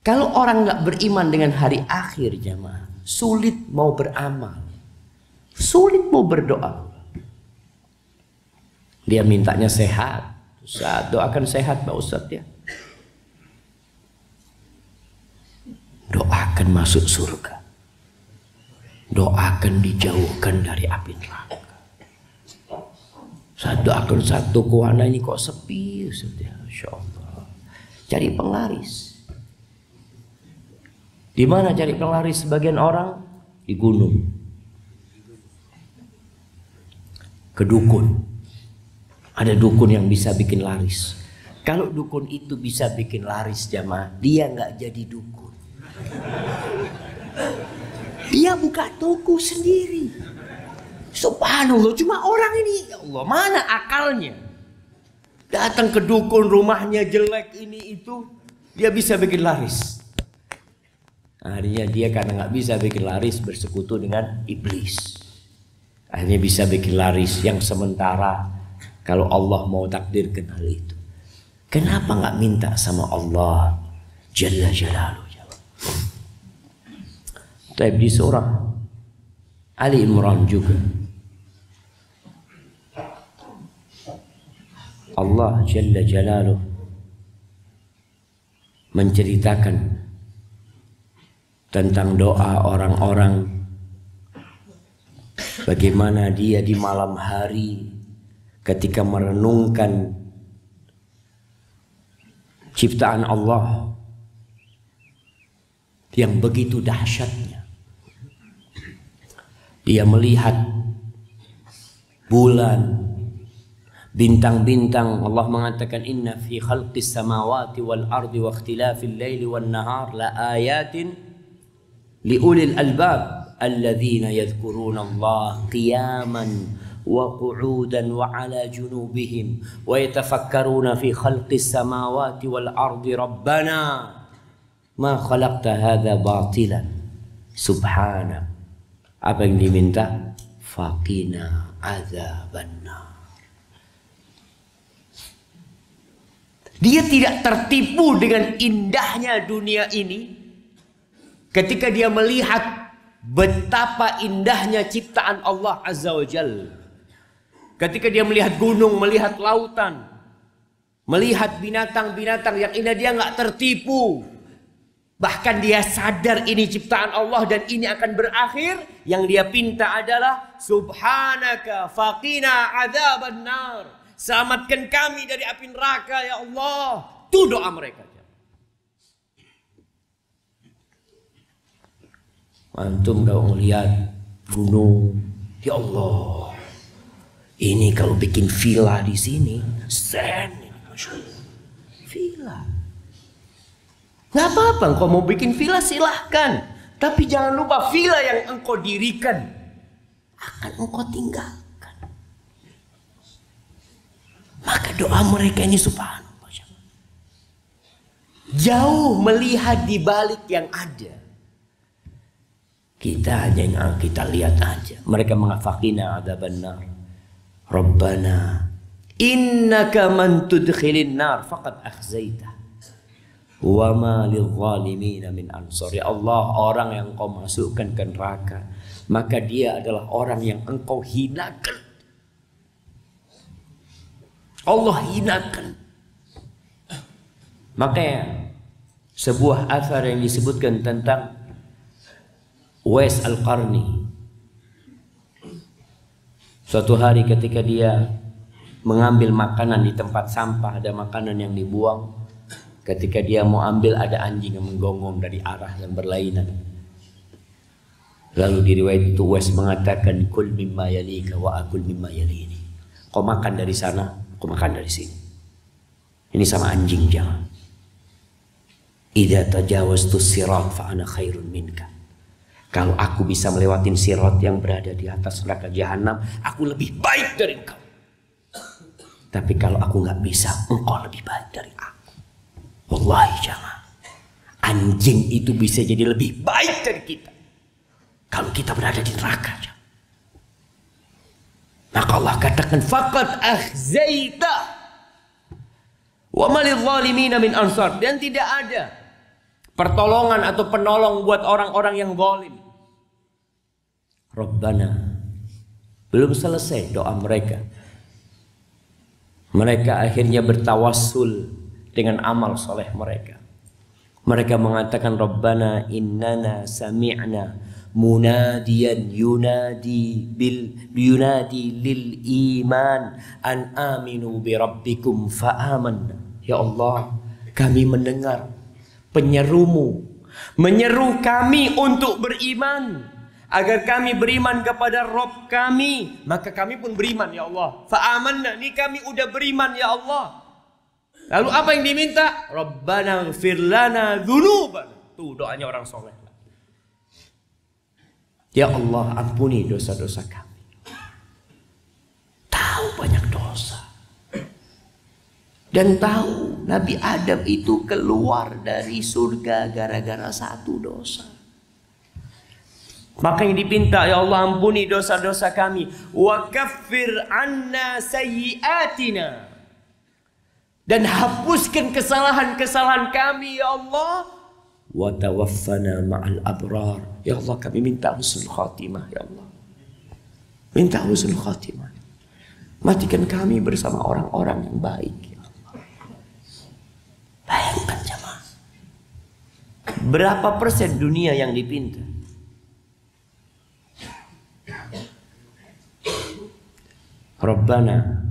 Kalau orang nggak beriman dengan hari akhir jamaah, sulit mau beramal, sulit mau berdoa. Dia mintanya sehat, Ustaz doakan sehat Pak Ustaz ya. Doakan masuk surga, doakan dijauhkan dari api neraka. Saya doakan satu kuana ini kok sepi Ustaz ya, Masya Allah. Cari penglaris. Di mana cari penglaris sebagian orang? Di gunung. Ke dukun. Ada dukun yang bisa bikin laris. Kalau dukun itu bisa bikin laris jamaah, dia nggak jadi dukun. Dia buka toko sendiri. Subhanallah, cuma orang ini, ya Allah, mana akalnya? Datang ke dukun, rumahnya jelek ini itu, dia bisa bikin laris. Akhirnya dia karena nggak bisa bikin laris bersekutu dengan iblis. Akhirnya bisa bikin laris yang sementara. Kalau Allah mau takdirkan hal itu, kenapa nggak minta sama Allah Jalla Jalaluhu? Tapi di surah Ali Imran juga Allah Jalla Jalaluhu menceritakan tentang doa orang-orang, bagaimana dia di malam hari ketika merenungkan ciptaan Allah yang begitu dahsyatnya. Dia melihat bulan, bintang-bintang. Allah mengatakan inna fi khalqis samawati wal ardi wa ikhtilafil laili wan nahar la ayatin li ulil albab alladzina yadhkuruna Allah qiyaman wa qu'udan wa ala junubihim wa yatafakkaruna fi khalqis samawati wal ardi rabbana ma khalaqta hadza batilan subhanak. Apa yang diminta? Faqina adzabannar. Dia tidak tertipu dengan indahnya dunia ini ketika dia melihat betapa indahnya ciptaan Allah Azza wa Jalla. Ketika dia melihat gunung, melihat lautan, melihat binatang-binatang yang indah, dia nggak tertipu. Bahkan dia sadar ini ciptaan Allah dan ini akan berakhir. Yang dia pinta adalah subhanaka faqina adzabannar. Selamatkan kami dari api neraka ya Allah. Itu doa mereka. Antum kalau melihat gunung, ya Allah, ini kalau bikin villa di sini, villa. Nggak apa-apa, engkau mau bikin villa silahkan. Tapi jangan lupa villa yang engkau dirikan akan engkau tinggalkan. Maka doa mereka ini subhanallah. Jauh melihat di balik yang ada. Kita hanya yang kita lihat aja. Mereka mengafakina adzabannar. Rabbana innaka man tudkhilin nar faqad akhzaitah. Wa ma lidh-dhalimin min ansar. Ya Allah, orang yang engkau masukkan ke neraka, maka dia adalah orang yang engkau hinakan. Allah hinakan. Makanya sebuah athar yang disebutkan tentang Uwais Al-Qarni, suatu hari ketika dia mengambil makanan di tempat sampah, ada makanan yang dibuang. Ketika dia mau ambil, ada anjing yang menggonggong dari arah yang berlainan. Lalu di riwayat itu Uwais mengatakan, kul mimma yalika wa akul mimma yalini. Kau makan dari sana, aku makan dari sini. Ini sama anjing jangan. Idza tajawaztu sirat fa ana khairun minka. Kalau aku bisa melewatin sirat yang berada di atas neraka jahanam, aku lebih baik dari engkau. Tapi kalau aku nggak bisa, engkau lebih baik dari aku. Wallahi jangan. Anjing itu bisa jadi lebih baik dari kita kalau kita berada di neraka. Maka Allah katakan, faqad akhzaita wa malil zalimin min ansar. Dan tidak ada pertolongan atau penolong buat orang-orang yang zalim. Rabbana, belum selesai doa mereka. Mereka akhirnya bertawassul dengan amal soleh mereka. Mereka mengatakan, Rabbana innana sami'na munadiyan yunadi lil iman an aminu bi rabbikum fa amanna. Ya Allah, kami mendengar penyerumu menyeru kami untuk beriman, agar kami beriman kepada Rabb kami, maka kami pun beriman ya Allah. Fa amanna, ini kami udah beriman ya Allah. Lalu apa yang diminta? Rabbana ighfir lana dzunubana. Tuh doanya orang soleh. Ya Allah, ampuni dosa-dosa kami. Tahu banyak dosa. Dan tahu Nabi Adam itu keluar dari surga gara-gara satu dosa. Maka yang dipinta, ya Allah ampuni dosa-dosa kami. Wa kaffir anna sayyiatina. Dan hapuskan kesalahan-kesalahan kami ya Allah. Wa tawaffana ma'al abrar. Ya Allah, kami minta husnul khatimah ya Allah. Minta husnul khatimah. Matikan kami bersama orang-orang yang baik ya Allah. Bayangkan jemaah. Berapa persen dunia yang dipinta? Rabbana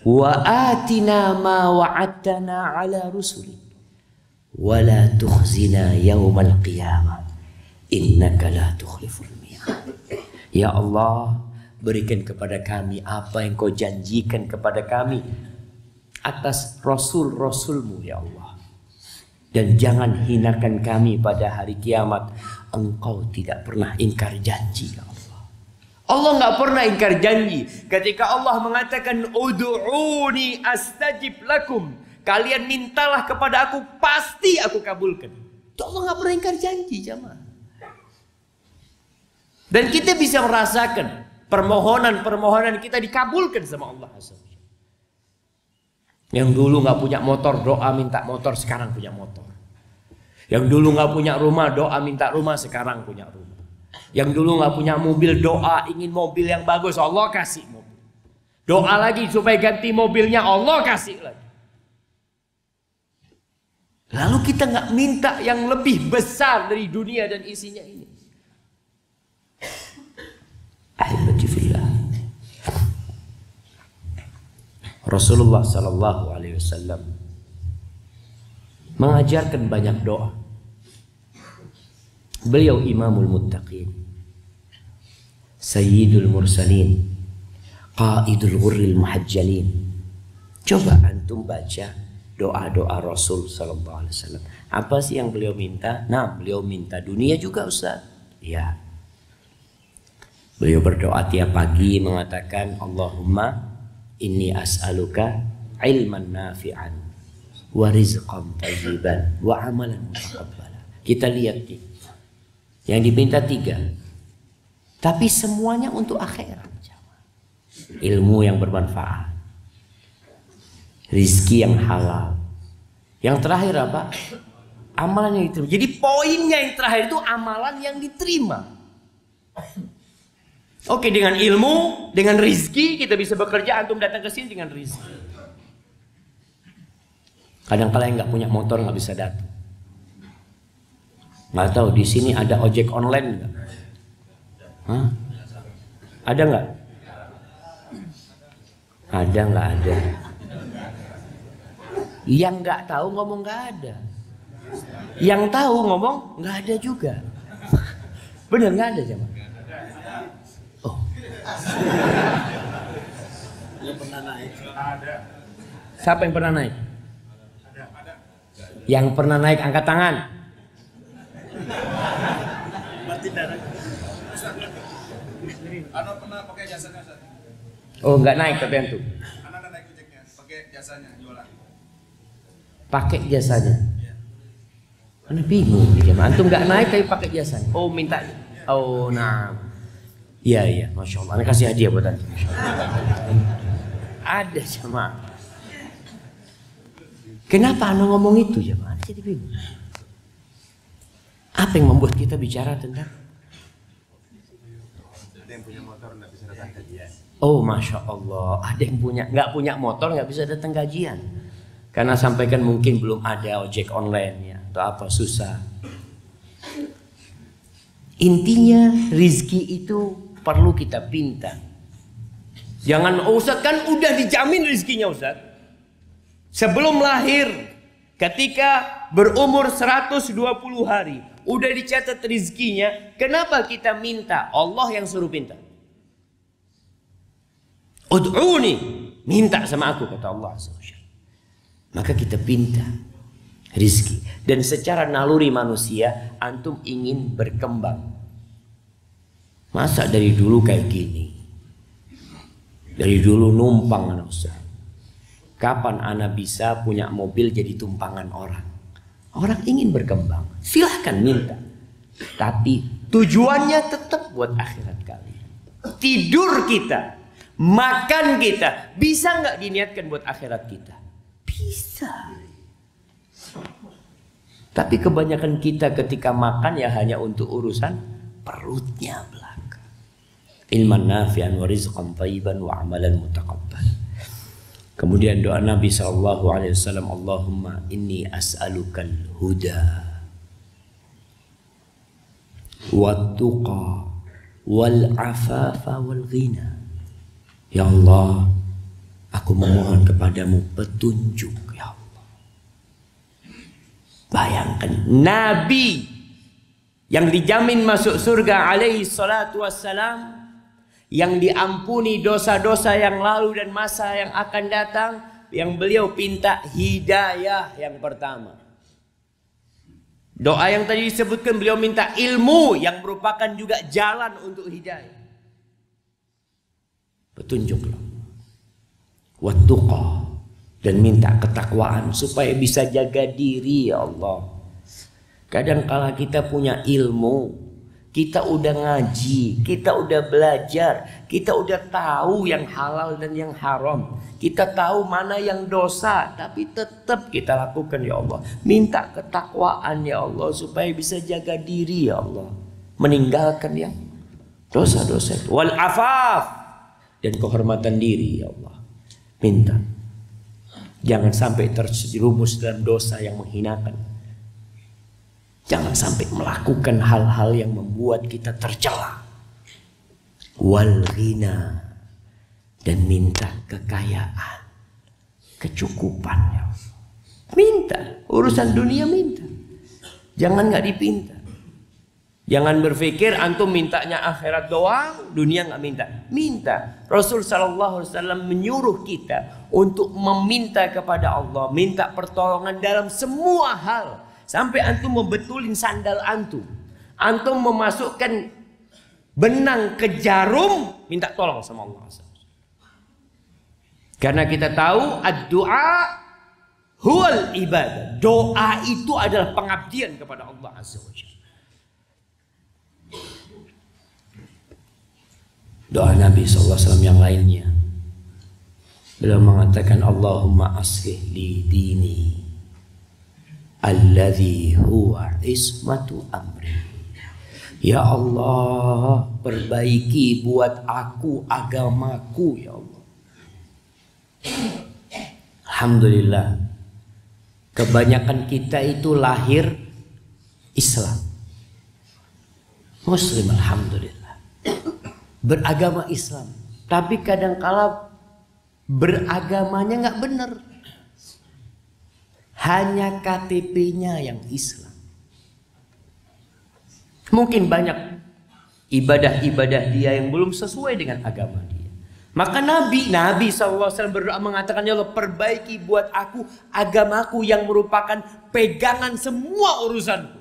wa atina ma wa'adtana ala rusuli wa la tukhzina yawmal qiyamah innaka la tukhliful mi'ad. Ya Allah, berikan kepada kami apa yang kau janjikan kepada kami atas rasul-rasulmu ya Allah. Dan jangan hinakan kami pada hari kiamat. Engkau tidak pernah ingkar janji ya Allah. Allah nggak pernah ingkar janji. Ketika Allah mengatakan ud'uni astajib lakum, kalian mintalah kepada aku, pasti aku kabulkan. Itu Allah nggak pernah ingkar janji jemaah. Dan kita bisa merasakan permohonan-permohonan kita dikabulkan sama Allah. Yang dulu nggak punya motor, doa minta motor, sekarang punya motor. Yang dulu nggak punya rumah, doa minta rumah, sekarang punya rumah. Yang dulu nggak punya mobil, doa ingin mobil yang bagus, Allah kasih mobil. Doa lagi supaya ganti mobilnya, Allah kasih lagi. Lalu kita nggak minta yang lebih besar dari dunia dan isinya ini. Ahibati fillah. Rasulullah sallallahu alaihi wasallam mengajarkan banyak doa. Beliau imamul muttaqin, sayyidul mursalin, qaidul ghurril muhajjalin. Coba antum baca doa-doa Rasul sallallahu alaihi wasallam. Apa sih yang beliau minta? Nah, beliau minta dunia juga Ustaz. Ya. Beliau berdoa tiap pagi mengatakan, Allahumma inni as'aluka ilman nafi'an wa rizqan thayyiban wa amalan mutaqabbala. Kita lihat nih. Yang dipinta 3. Tapi semuanya untuk akhirat. Ilmu yang bermanfaat. Rizki yang halal. Yang terakhir apa? Amalan yang diterima. Jadi poinnya yang terakhir itu amalan yang diterima. Oke, dengan ilmu, dengan rizki kita bisa bekerja. Antum datang ke sini dengan rizki. Kadang-kadang yang nggak punya motor nggak bisa datang. Nggak tahu di sini ada ojek online nggak? Hah? Ada nggak? Ada nggak ada? Yang nggak tahu ngomong nggak ada. Yang tahu ngomong nggak ada juga. Benar nggak ada jemaah? Oh. Yang pernah naik. Ada. Siapa yang pernah naik? Ada. Yang pernah naik angkat tangan. Anu pernah pakai jasanya Ustaz? Oh, nggak naik tapi antum. Anu naik ojeknya, pakai jasanya jualan. Pakai jasanya. Anda bingung nih jemaah. Antum nggak naik tapi pakai jasanya. Oh, minta. Oh, nah. Iya, masya Allah. Anda kasih hadiah buat antum. Ada jemaah. Kenapa Anda ngomong itu jemaah? Anda jadi bingung. Apa yang membuat kita bicara tentang? Ada yang punya motor nggak bisa datang kajian. Oh, masya Allah. Ada yang nggak punya motor nggak bisa datang kajian. Karena sampaikan mungkin belum ada ojek online ya, atau apa susah. Intinya rizki itu perlu kita pinta. Jangan, oh, Ustaz kan udah dijamin rizkinya Ustaz. Sebelum lahir, ketika berumur 120 hari, udah dicatat rizkinya. Kenapa kita minta? Allah yang suruh pinta. Ud'uni, minta sama aku kata Allah SWT. Maka kita pinta rizki. Dan secara naluri manusia, antum ingin berkembang. Masa dari dulu kayak gini? Dari dulu numpang anak Ustaz. Kapan anak bisa punya mobil jadi tumpangan orang? Orang ingin berkembang, silahkan minta. Tapi tujuannya tetap buat akhirat kalian. Tidur kita, makan kita, bisa nggak diniatkan buat akhirat kita? Bisa. Tapi kebanyakan kita ketika makan ya hanya untuk urusan perutnya belaka. Ilman nafi'an wa rizqan thayyiban wa amalan mutaqabbal. Kemudian doa Nabi SAW, Allahumma inni as'alukal huda wa tuqa wal afafa wal ghina. Ya Allah, aku memohon kepadamu petunjuk ya Allah. Bayangkan Nabi yang dijamin masuk surga alaihi salatu wassalam, yang diampuni dosa-dosa yang lalu dan masa yang akan datang, yang beliau pinta hidayah yang pertama. Doa yang tadi disebutkan, beliau minta ilmu yang merupakan juga jalan untuk hidayah. Petunjuklah. Wattuqa, dan minta ketakwaan supaya bisa jaga diri ya Allah. Kadang kala kita punya ilmu, kita udah ngaji, kita udah belajar, kita udah tahu yang halal dan yang haram, kita tahu mana yang dosa, tapi tetap kita lakukan ya Allah. Minta ketakwaan ya Allah supaya bisa jaga diri ya Allah, meninggalkan yang dosa-dosa itu. Wal afaf, dan kehormatan diri ya Allah. Minta jangan sampai terjerumus dalam dosa yang menghinakan. Jangan sampai melakukan hal-hal yang membuat kita tercela. Wal ghina, dan minta kekayaan, kecukupan ya. Minta urusan dunia, minta. Jangan nggak dipinta. Jangan berpikir antum mintanya akhirat doang, dunia nggak minta. Minta. Rasul sallallahu alaihi wasallam menyuruh kita untuk meminta kepada Allah, minta pertolongan dalam semua hal. Sampai antum membetulin sandal antum, antum memasukkan benang ke jarum, minta tolong sama Allah. Karena kita tahu ad-du'a huwal ibadah. Doa itu adalah pengabdian kepada Allah Azza wa Jalla. Doa Nabi SAW yang lainnya, beliau mengatakan Allahumma aslih li dini alladhi huwa ismatu amri. Ya Allah, perbaiki buat aku agamaku ya Allah. Alhamdulillah, kebanyakan kita itu lahir Islam, Muslim, alhamdulillah, beragama Islam. Tapi kadangkala beragamanya nggak benar. Hanya KTP-nya yang Islam. Mungkin banyak ibadah-ibadah dia yang belum sesuai dengan agama dia. Maka Nabi SAW berdoa mengatakan, ya Allah, perbaiki buat aku agamaku yang merupakan pegangan semua urusanku.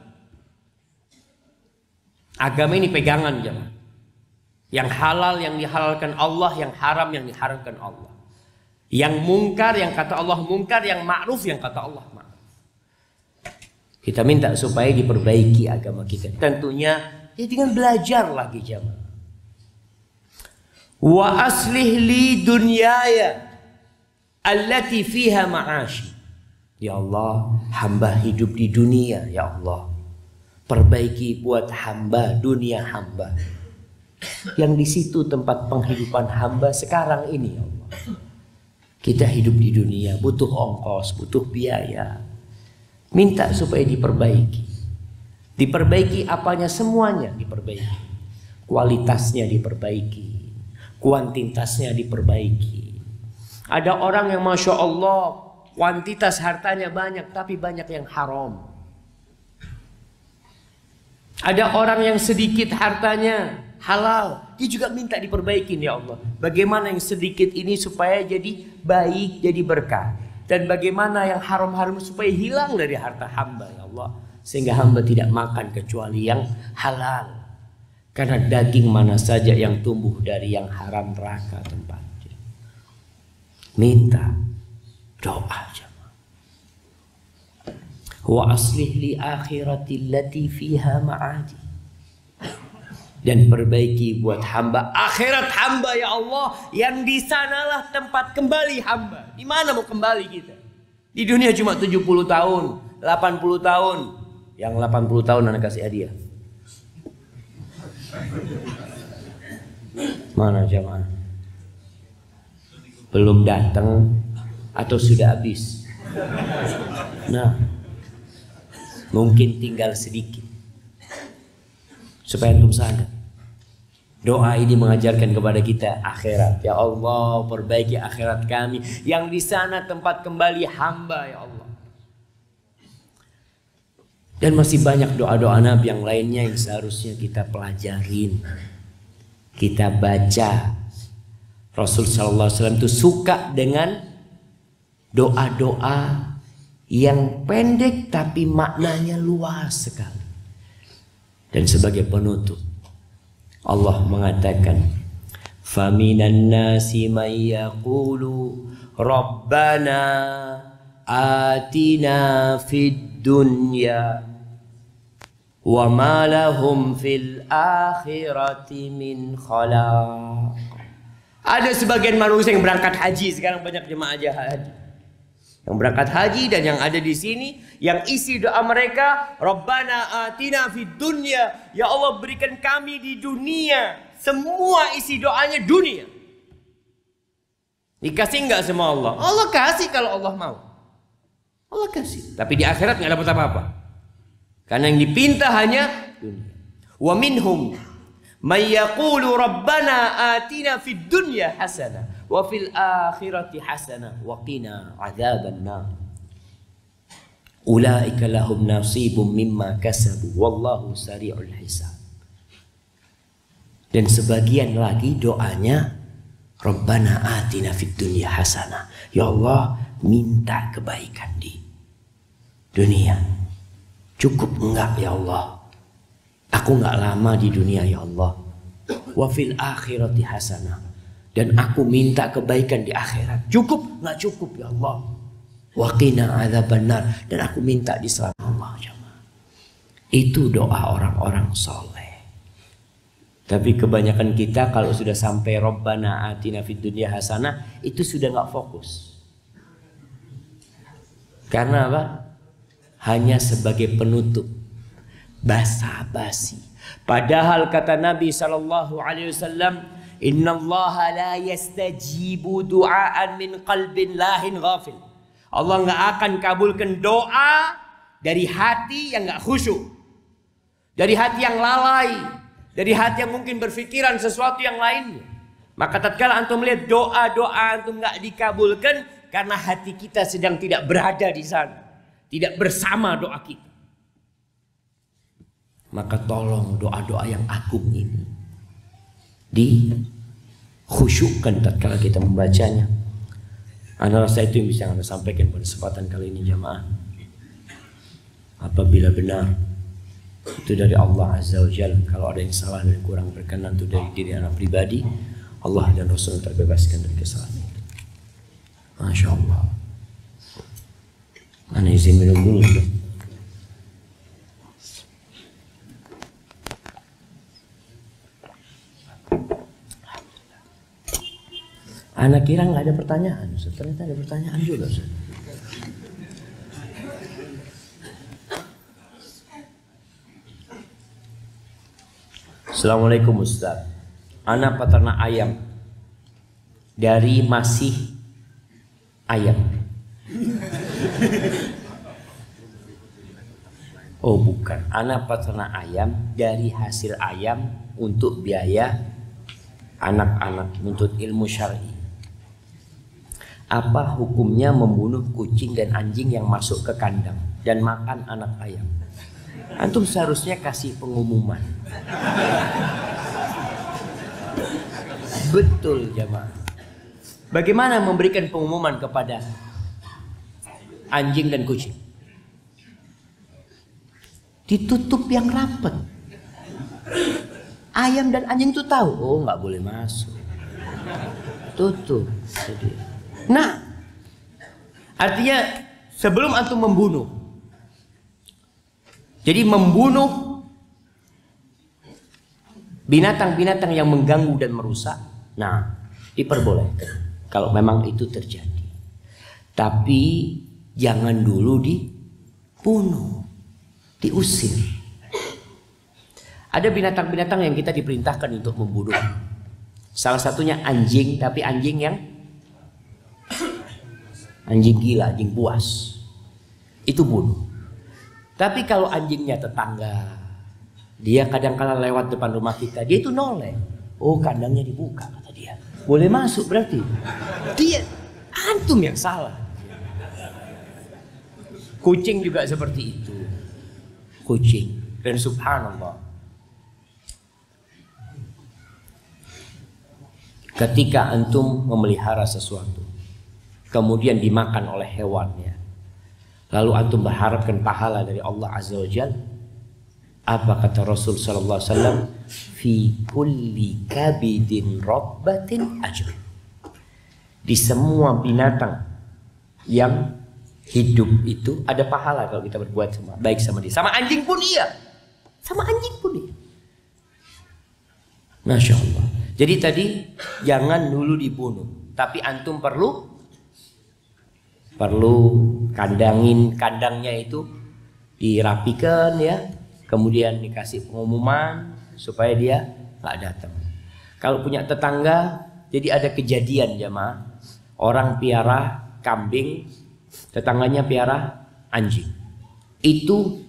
Agama ini pegangan, jemaah. Yang halal yang dihalalkan Allah, yang haram yang diharamkan Allah. Yang mungkar yang kata Allah mungkar, yang ma'ruf yang kata Allah ma'ruf. Kita minta supaya diperbaiki agama kita. Tentunya ya dengan belajar lagi, jemaah. Wa aslih li dunyaya allati fiha ma'ashi. Ya Allah, hamba hidup di dunia, ya Allah. Perbaiki buat hamba dunia hamba. Yang di situ tempat penghidupan hamba sekarang ini, ya Allah. Kita hidup di dunia, butuh ongkos, butuh biaya. Minta supaya diperbaiki. Diperbaiki apanya? Semuanya diperbaiki. Kualitasnya diperbaiki, kuantitasnya diperbaiki. Ada orang yang Masya Allah kuantitas hartanya banyak, tapi banyak yang haram. Ada orang yang sedikit hartanya halal, dia juga minta diperbaikin, ya Allah. Bagaimana yang sedikit ini supaya jadi baik, jadi berkah. Dan bagaimana yang haram-haram supaya hilang dari harta hamba, ya Allah. Sehingga hamba tidak makan kecuali yang halal. Karena daging mana saja yang tumbuh dari yang haram neraka tempatnya. Minta doa, jemaah. Wa aslih li akhirati allati fiha ma'adi. Dan perbaiki buat hamba akhirat hamba, ya Allah, yang di sanalah tempat kembali hamba. Di mana mau kembali kita? Di dunia cuma 70 tahun, 80 tahun. Yang 80 tahun anak kasih hadiah. Mana jemaah? Belum datang atau sudah habis? Nah, mungkin tinggal sedikit. Supaya antum sadar, doa ini mengajarkan kepada kita akhirat. Ya Allah, perbaiki akhirat kami, yang di sana tempat kembali hamba, ya Allah. Dan masih banyak doa-doa Nabi yang lainnya yang seharusnya kita pelajarin, kita baca. Rasul sallallahu alaihi wasallam itu suka dengan doa-doa yang pendek tapi maknanya luas sekali. Dan sebagai penutup, Allah mengatakan, "Faminan nasi may yaqulu Rabbana atina fid dunya wa ma lahum fil akhirati min khalaq." Ada sebagian manusia yang berangkat haji, sekarang banyak jemaah haji yang berangkat haji dan yang ada di sini, yang isi doa mereka, Rabbana atina fid dunya, ya Allah berikan kami di dunia. Semua isi doanya dunia. Dikasih enggak sama Allah? Allah kasih kalau Allah mau. Allah kasih. Tapi di akhirat enggak dapat apa-apa. Karena yang dipinta hanya dunia. Wa minhum may yaqulu Rabbana atina fid dunya hasanah wa fil akhirati hasanah wa qina adzaban nar. Ulaika lahum nasibum mimma kasabu wallahu sari'ul hisab. Dan sebagian lagi doanya, Rabbana atina fid dunya hasanah. Ya Allah, minta kebaikan di dunia. Cukup enggak ya Allah? Aku enggak lama di dunia ya Allah. Wa fil akhirati hasanah. Dan aku minta kebaikan di akhirat. Cukup? Nggak cukup ya Allah. Wa qina adzabannar. Dan aku minta diselamatkan Allah. Itu doa orang-orang soleh. Tapi kebanyakan kita kalau sudah sampai Rabbana atina fid dunya hasanah, itu sudah nggak fokus. Karena apa? Hanya sebagai penutup, basa-basi. Padahal kata Nabi SAW, Innallaha la yastajibu du'aan min qalbin lahin ghafil. Allah nggak akan kabulkan doa dari hati yang nggak khusyuk, dari hati yang lalai, dari hati yang mungkin berpikiran sesuatu yang lainnya. Maka tatkala antum melihat doa-doa antum nggak dikabulkan karena hati kita sedang tidak berada di sana, tidak bersama doa kita. Maka tolong doa-doa yang agung ini dikhusyukkan tatkala kita membacanya. Ana rasa itu yang bisa Anda sampaikan pada kesempatan kali ini jamaah. Apabila benar itu dari Allah Azza wa Jalla, kalau ada yang salah dan kurang berkenan itu dari diri anak pribadi, Allah dan Rasul terbebaskan dari kesalahan itu. Masya Allah. Ana izin minum dulu. Anak kira nggak ada pertanyaan, ternyata ada pertanyaan juga. Assalamualaikum Ustaz. Anak peternak ayam dari masih ayam. Oh bukan, anak peternak ayam dari hasil ayam untuk biaya anak-anak menuntut ilmu syar'i. Apa hukumnya membunuh kucing dan anjing yang masuk ke kandang dan makan anak ayam? Antum seharusnya kasih pengumuman. Betul jamaah. Bagaimana memberikan pengumuman kepada anjing dan kucing? Ditutup yang rapat. Ayam dan anjing itu tahu, oh nggak boleh masuk. Tutup. Nah, artinya sebelum antum membunuh, jadi membunuh binatang-binatang yang mengganggu dan merusak, nah diperbolehkan kalau memang itu terjadi. Tapi jangan dulu dibunuh, diusir. Ada binatang-binatang yang kita diperintahkan untuk membunuh. Salah satunya anjing, tapi anjing yang anjing gila, anjing buas. Itu bunuh. Tapi kalau anjingnya tetangga, dia kadang-kala lewat depan rumah kita, dia itu noleh. Oh kandangnya dibuka kata dia. Boleh masuk berarti. Dia, antum yang salah. Kucing juga seperti itu. Kucing. Dan subhanallah, ketika antum memelihara sesuatu, kemudian dimakan oleh hewannya, lalu antum berharapkan pahala dari Allah Azza wa Jalla, apa kata Rasul sallallahu alaihi wasallam? Fi kulli kabidin rabbatin ajr. Di semua binatang yang hidup itu ada pahala kalau kita berbuat baik sama dia. Sama anjing pun iya. Sama anjing pun iya. Masya Allah. Jadi tadi jangan dulu dibunuh, tapi antum perlu kandangnya itu dirapikan ya, kemudian dikasih pengumuman supaya dia nggak datang. Kalau punya tetangga, jadi ada kejadian jamaah, orang piara kambing, tetangganya piara anjing. Itu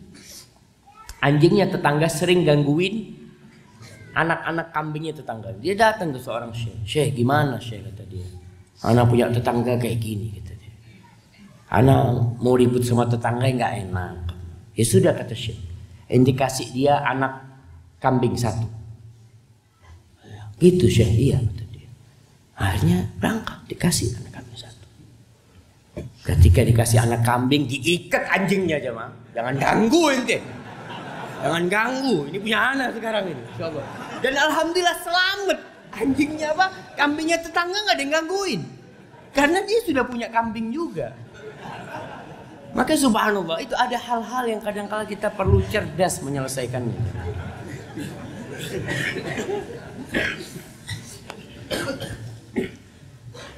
anjingnya tetangga sering gangguin anak-anak kambingnya tetangga. Dia datang ke seorang syekh. Syekh gimana syekh kata dia. Anak punya tetangga kayak gini kata dia. Anak mau ribut sama tetangga nggak enak. Ya sudah kata syekh. Indikasi dia anak kambing satu. Gitu syekh, iya kata dia. Akhirnya berangkat dikasih anak kambing satu. Ketika dikasih anak kambing diikat anjingnya aja mah. Jangan ganggu ente. Jangan ganggu, ini punya anak sekarang ini. Coba. Dan alhamdulillah selamat. Anjingnya apa? Kambingnya tetangga nggak ada yang gangguin. Karena dia sudah punya kambing juga. Maka subhanallah itu ada hal-hal yang kadang-kala kita perlu cerdas menyelesaikannya.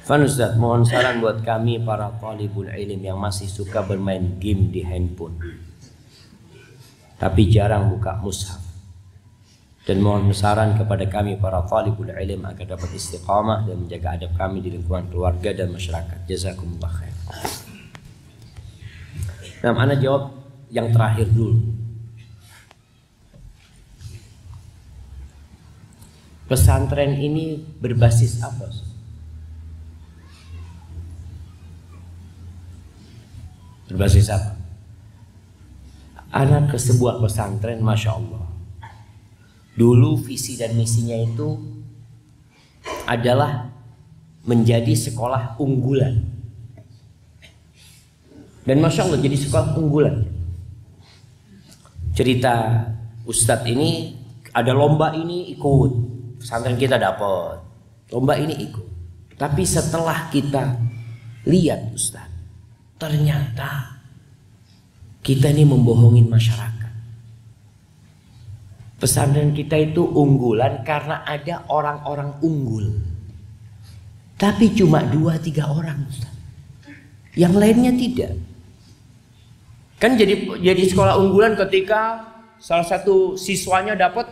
Fan Ustaz, mohon saran buat kami para talibul ilm yang masih suka bermain game di handphone, tapi jarang buka mushaf. Dan mohon saran kepada kami para talibul ilm agar dapat istiqamah dan menjaga adab kami di lingkungan keluarga dan masyarakat. Jazakumullah khair. Nah, ana jawab yang terakhir dulu. Pesantren ini berbasis apa? Berbasis apa? Anak ke sebuah pesantren, masya Allah. Dulu visi dan misinya itu adalah menjadi sekolah unggulan. Dan Masya Allah jadi sekolah unggulan. Cerita Ustadz ini, ada lomba ini ikut, pesantren kita dapat, lomba ini ikut. Tapi setelah kita lihat Ustadz, ternyata kita ini membohongin masyarakat. Pesantren kita itu unggulan karena ada orang-orang unggul. Tapi cuma 2-3 orang Ustadz. Yang lainnya tidak. Kan jadi sekolah unggulan ketika salah satu siswanya dapat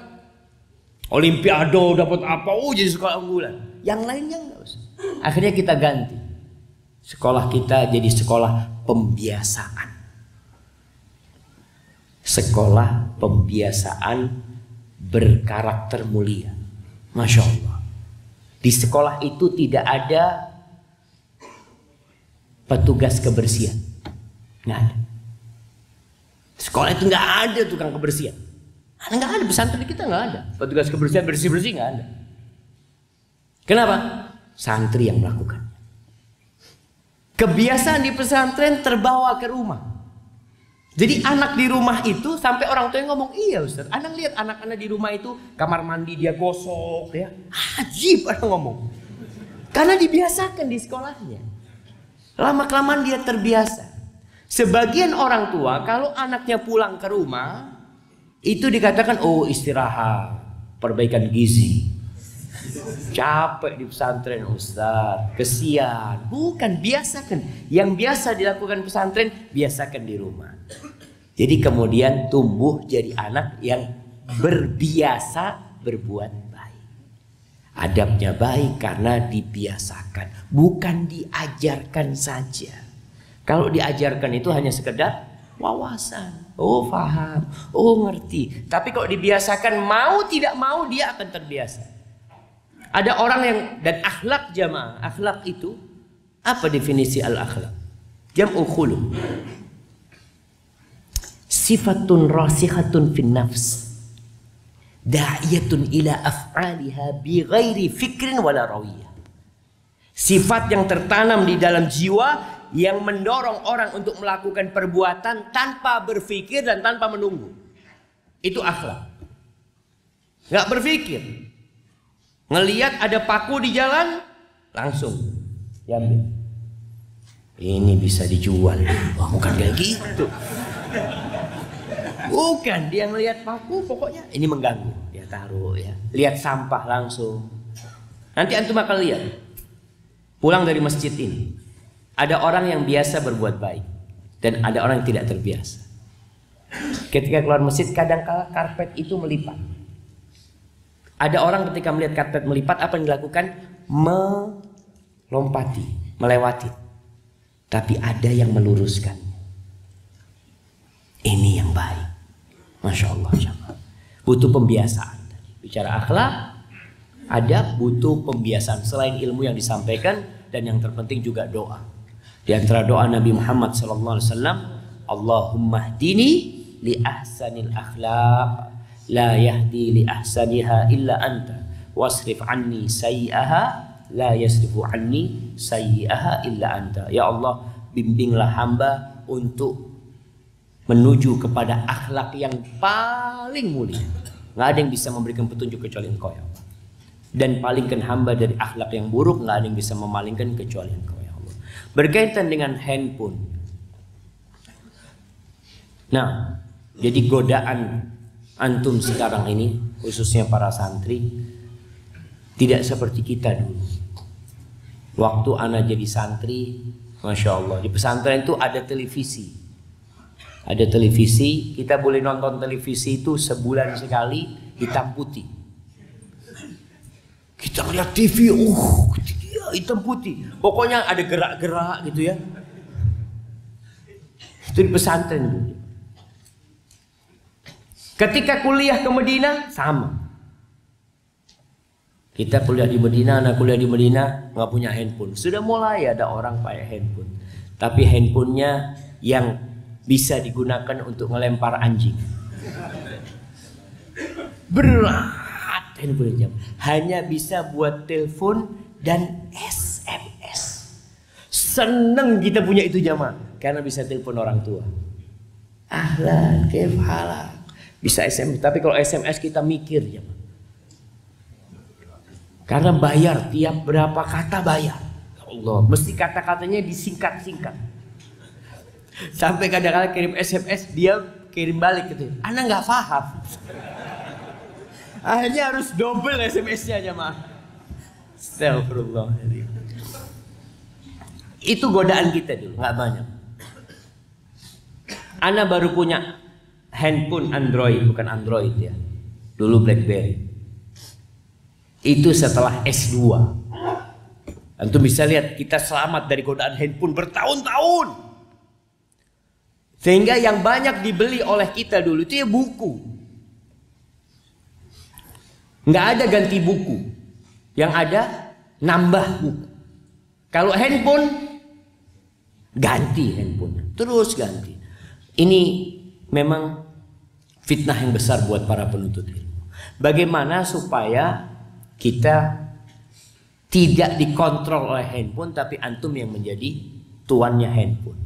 olimpiade, dapat apa, jadi sekolah unggulan. Yang lainnya enggak usah. Akhirnya kita ganti. Sekolah kita jadi sekolah pembiasaan. Sekolah pembiasaan berkarakter mulia. Masya Allah. Di sekolah itu tidak ada petugas kebersihan. Nggak ada. Sekolah itu nggak ada tukang kebersihan. Nggak ada, pesantren kita nggak ada. Petugas kebersihan bersih-bersih nggak ada. Kenapa? Santri yang melakukan. Kebiasaan di pesantren terbawa ke rumah. Jadi anak di rumah itu sampai orang tua yang ngomong, iya Ustaz, anak lihat anak-anak di rumah itu kamar mandi dia gosok ya. Ajib anak ngomong. Karena dibiasakan di sekolahnya. Lama-kelamaan dia terbiasa. Sebagian orang tua kalau anaknya pulang ke rumah itu dikatakan, oh istirahat, perbaikan gizi. Capek di pesantren Ustaz, kesian. Bukan, biasakan. Yang biasa dilakukan pesantren, biasakan di rumah. Jadi kemudian tumbuh jadi anak yang berbiasa berbuat baik. Adabnya baik karena dibiasakan, bukan diajarkan saja. Kalau diajarkan itu hanya sekedar wawasan. Oh paham, oh ngerti. Tapi kalau dibiasakan, mau tidak mau dia akan terbiasa. Ada orang yang, dan akhlak jamaah, akhlak itu apa definisi al-akhlak? Jam'u khuluq. Sifatun rasikhatun fin nafs. Da'iyatun ila af'aliha bi ghairi fikrin wala rawiyah. Sifat yang tertanam di dalam jiwa yang mendorong orang untuk melakukan perbuatan tanpa berpikir dan tanpa menunggu. Itu akhlak. Nggak berpikir. Ngelihat ada paku di jalan, langsung diambil. Ini bisa dijual. Wah, bukan kayak gitu. Bukan, dia ngelihat paku pokoknya ini mengganggu. Dia taruh ya. Lihat sampah langsung. Nanti antum akan lihat. Pulang dari masjid ini, ada orang yang biasa berbuat baik dan ada orang yang tidak terbiasa. Ketika keluar masjid, kadang-kala karpet itu melipat. Ada orang ketika melihat karpet melipat, apa yang dilakukan? Melompati, melewati. Tapi ada yang meluruskan. Ini yang baik. Masya Allah. Butuh pembiasaan. Bicara akhlak, ada butuh pembiasaan. Selain ilmu yang disampaikan, dan yang terpenting juga doa. Di antara doa Nabi Muhammad SAW, Allahumma hdini li ahsanil akhlaq, la yahdi li ahsaniha illa anta, wasrif anni sayyi'aha, la yasrifu anni sayyi'aha illa anta. Ya Allah, bimbinglah hamba untuk menuju kepada akhlak yang paling mulia. Nggak ada yang bisa memberikan petunjuk kecuali Engkau ya Allah. Dan palingkan hamba dari akhlak yang buruk, nggak ada yang bisa memalingkan kecuali Engkau ya Allah. Berkaitan dengan handphone. Nah, jadi godaan antum sekarang ini, khususnya para santri, tidak seperti kita dulu. Waktu anak jadi santri, Masya Allah, di pesantren itu ada televisi. Ada televisi, kita boleh nonton televisi itu sebulan sekali, hitam putih. Kita lihat TV, hitam putih. Pokoknya ada gerak-gerak gitu ya. Itu di pesantren dulu. Ketika kuliah ke Madinah, sama. Kita kuliah di Madinah, anak kuliah di Madinah, nggak punya handphone. Sudah mulai ada orang pakai handphone. Tapi handphonenya yang bisa digunakan untuk melempar anjing. Berat handphone jamaah. Hanya bisa buat telepon dan SMS. Seneng kita punya itu jamaah, karena bisa telepon orang tua. Ahlan, kaif halak. Bisa SMS, tapi kalau SMS kita mikir jamaah. Karena bayar, tiap berapa kata bayar. Ya Allah, mesti kata-katanya disingkat-singkat. Sampai kadang-kadang kirim SMS, dia kirim balik gitu. Ana nggak paham. Akhirnya harus double SMS-nya jamaah. Astagfirullahaladzim. Itu godaan kita dulu, nggak banyak. Ana baru punya handphone Android, bukan Android ya. Dulu BlackBerry. Itu setelah S2. Antum bisa lihat kita selamat dari godaan handphone bertahun-tahun. Sehingga yang banyak dibeli oleh kita dulu itu ya buku. Nggak ada ganti buku. Yang ada nambah buku. Kalau handphone ganti handphone, terus ganti. Ini memang fitnah yang besar buat para penuntut ilmu. Bagaimana supaya kita tidak dikontrol oleh handphone, tapi antum yang menjadi tuannya handphone.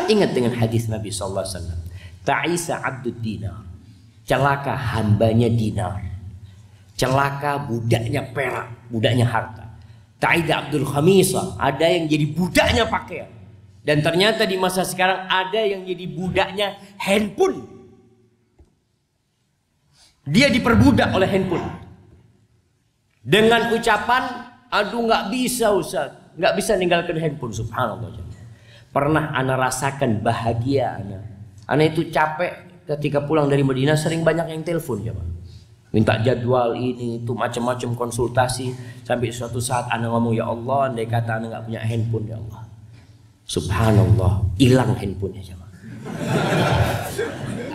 Ingat dengan hadis Nabi sallallahu alaihi wasallam. Ta'isa abdud dinar. Celaka hambanya dinar. Celaka budaknya perak, budaknya harta. Ta'ida abdul khamisah. Ada yang jadi budaknya pakaian. Dan ternyata di masa sekarang ada yang jadi budaknya handphone. Dia diperbudak oleh handphone. Dengan ucapan, aduh nggak bisa Ustaz, nggak bisa ninggalkan handphone. Subhanallah. Pernah ana rasakan bahagia ana. Ana itu capek ketika pulang dari Madinah, sering banyak yang telepon ya Pak. Minta jadwal ini itu macam-macam konsultasi, sampai suatu saat ana ngomong, ya Allah, andai kata ana nggak punya handphone ya Allah. Subhanallah, hilang handphonenya Pak.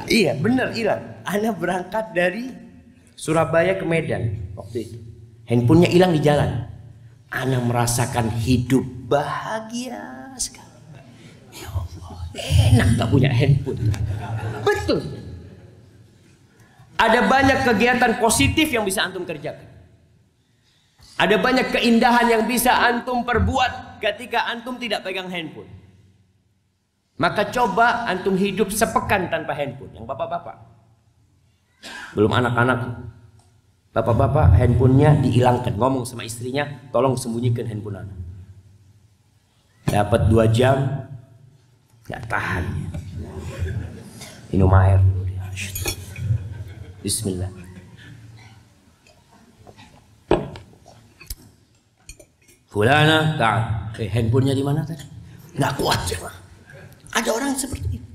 Iya benar hilang. Ana berangkat dari Surabaya ke Medan waktu itu. Handphonenya hilang di jalan. Ana merasakan hidup bahagia sekali. Ya Allah, enak gak punya handphone. Betul. Ada banyak kegiatan positif yang bisa antum kerjakan. Ada banyak keindahan yang bisa antum perbuat ketika antum tidak pegang handphone. Maka coba antum hidup sepekan tanpa handphone. Yang bapak-bapak, belum anak-anak, bapak-bapak handphonenya dihilangkan. Ngomong sama istrinya, tolong sembunyikan handphone anak. Dapat 2 jam, gak tahan. Minum air dulu dia. Bismillah. Fulana, ta'al. Handphonenya di mana tadi? Gak kuat ya, Pak. Ada orang seperti itu.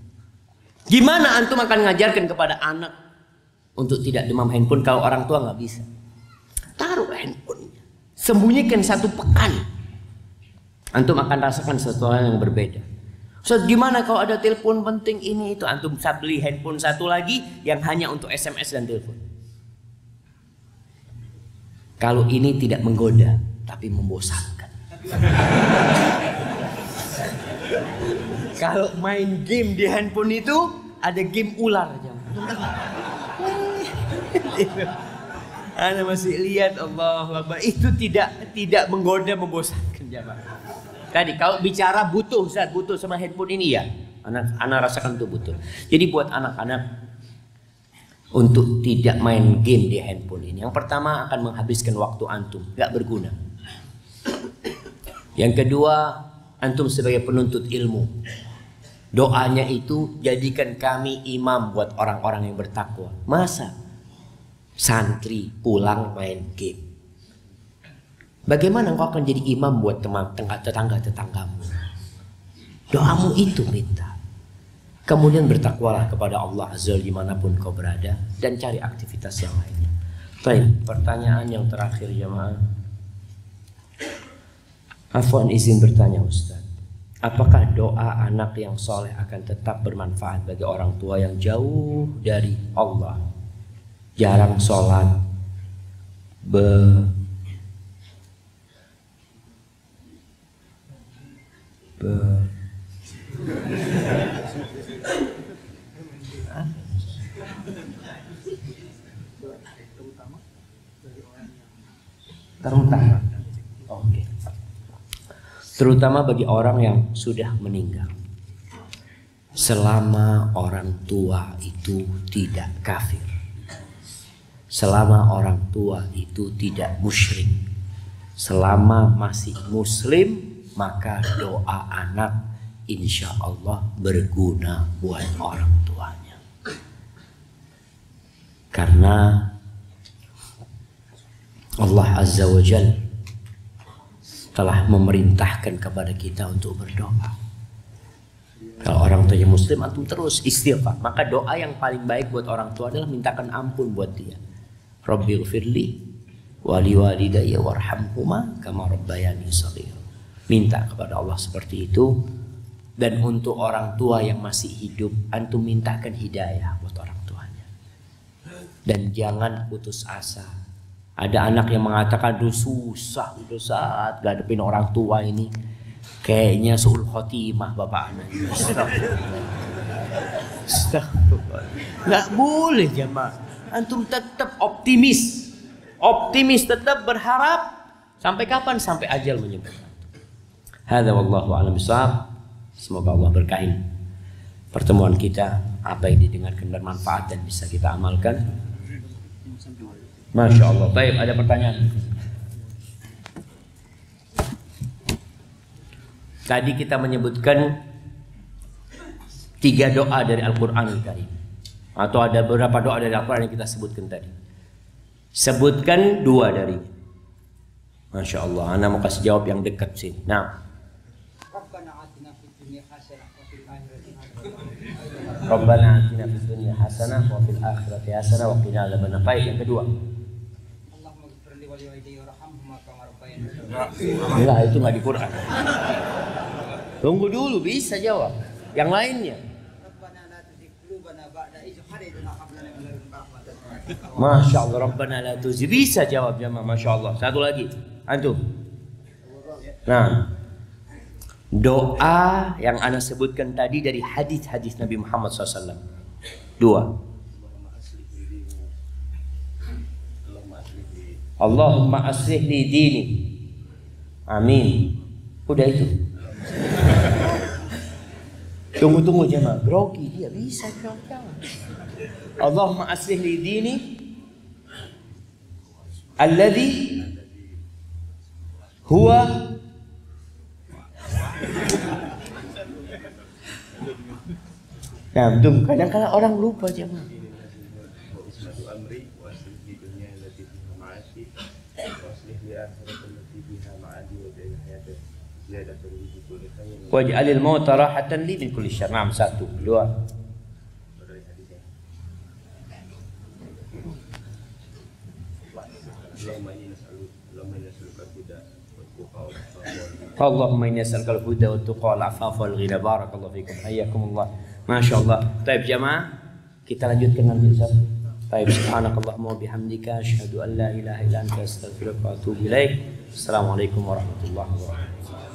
Gimana antum akan ngajarkan kepada anak untuk tidak demam handphone kalau orang tua nggak bisa? Taruh handphonenya, sembunyikan 1 pekan. Antum akan rasakan sesuatu yang berbeda. So, gimana kalau ada telepon penting ini itu, antum bisa beli handphone 1 lagi yang hanya untuk SMS dan telepon. Kalau ini tidak menggoda, tapi membosankan. Kalau main game di handphone itu ada game ular aja. Anda masih lihat, Allah Akbar, itu tidak menggoda, membosankan jamaah. Tadi kalau bicara butuh, Ustaz, butuh sama handphone ini ya. Anak rasakan itu butuh. Jadi buat anak-anak untuk tidak main game di handphone ini, yang pertama akan menghabiskan waktu antum, nggak berguna. Yang kedua, antum sebagai penuntut ilmu, doanya itu jadikan kami imam buat orang-orang yang bertakwa. Masa santri pulang main game? Bagaimana engkau akan jadi imam buat tetangga-tetanggamu? Doamu itu minta. Kemudian bertakwalah kepada Allah Azza wa Jalla dimanapun kau berada, dan cari aktivitas yang lainnya. Baik, pertanyaan yang terakhir jemaah. Afwan, izin bertanya Ustaz, apakah doa anak yang soleh akan tetap bermanfaat bagi orang tua yang jauh dari Allah, jarang sholat, Terutama. Oke. Terutama bagi orang yang sudah meninggal. Selama orang tua itu tidak kafir. Selama orang tua itu tidak musyrik. Selama masih muslim, maka doa anak insya Allah berguna buat orang tuanya. Karena Allah Azza wa Jalla telah memerintahkan kepada kita untuk berdoa. Kalau orang tuanya muslim, antum terus istighfar. Maka doa yang paling baik buat orang tua adalah mintakan ampun buat dia. Rabbighfirli wa liwalidayya warhamhuma kama rabbayani shaghira. Minta kepada Allah seperti itu. Dan untuk orang tua yang masih hidup, antum mintakan hidayah buat orang tuanya. Dan jangan putus asa. Ada anak yang mengatakan, "Duh susah, udah saat ngadepin orang tua ini. Kayaknya suul khotimah bapak anak." Astagfirullah. Nggak boleh jemaah. Antum tetap optimis. Optimis, tetap berharap. Sampai kapan? Sampai ajal menyebut. Hadza wallahu a'lam bishawab. Semoga Allah berkahi pertemuan kita, apa yang didengarkan bermanfaat dan bisa kita amalkan. Masya Allah. Baik, ada pertanyaan? Tadi kita menyebutkan 3 doa dari Al-Quran Karim, atau ada beberapa doa dari Al-Quran yang kita sebutkan tadi. Sebutkan 2 dari. Masya Allah. Ana mau kasih jawab yang dekat sini. Nah, Rabbana atina fid dunya hasanah wa fil akhirati hasanah wa qina adzabannar. Baik, yang kedua. Enggak, itu enggak di Quran. Tunggu dulu, bisa jawab. Yang lainnya. Masya Allah, Rabbana la tuzigh. Bisa jawab jamaah, Masya Allah. Satu lagi, antum. Nah, doa yang ana sebutkan tadi dari hadis-hadis Nabi Muhammad SAW. 2. Allahumma aslih li dini. Amin. Udah itu. Tunggu jemaah, grogi dia bisa jawab. Allahumma aslih li dini alladhi huwa nah, kadang-kadang orang lupa jemaah. Waj'alil mauta rahatan li min kulli syarr. Naam, 1, 2. Allahumma inni as'aluka al-huda wa tuqa wal afafa wal ghina. Barakallahu fikum. Hayyakumullah. Masyaallah. Baik jamaah, kita lanjutkan nanti Ustaz. Baik, subhanakallahumma wa bihamdika asyhadu an la ilaha illa anta astaghfiruka wa atubu ilaik. Assalamualaikum warahmatullahi wabarakatuh.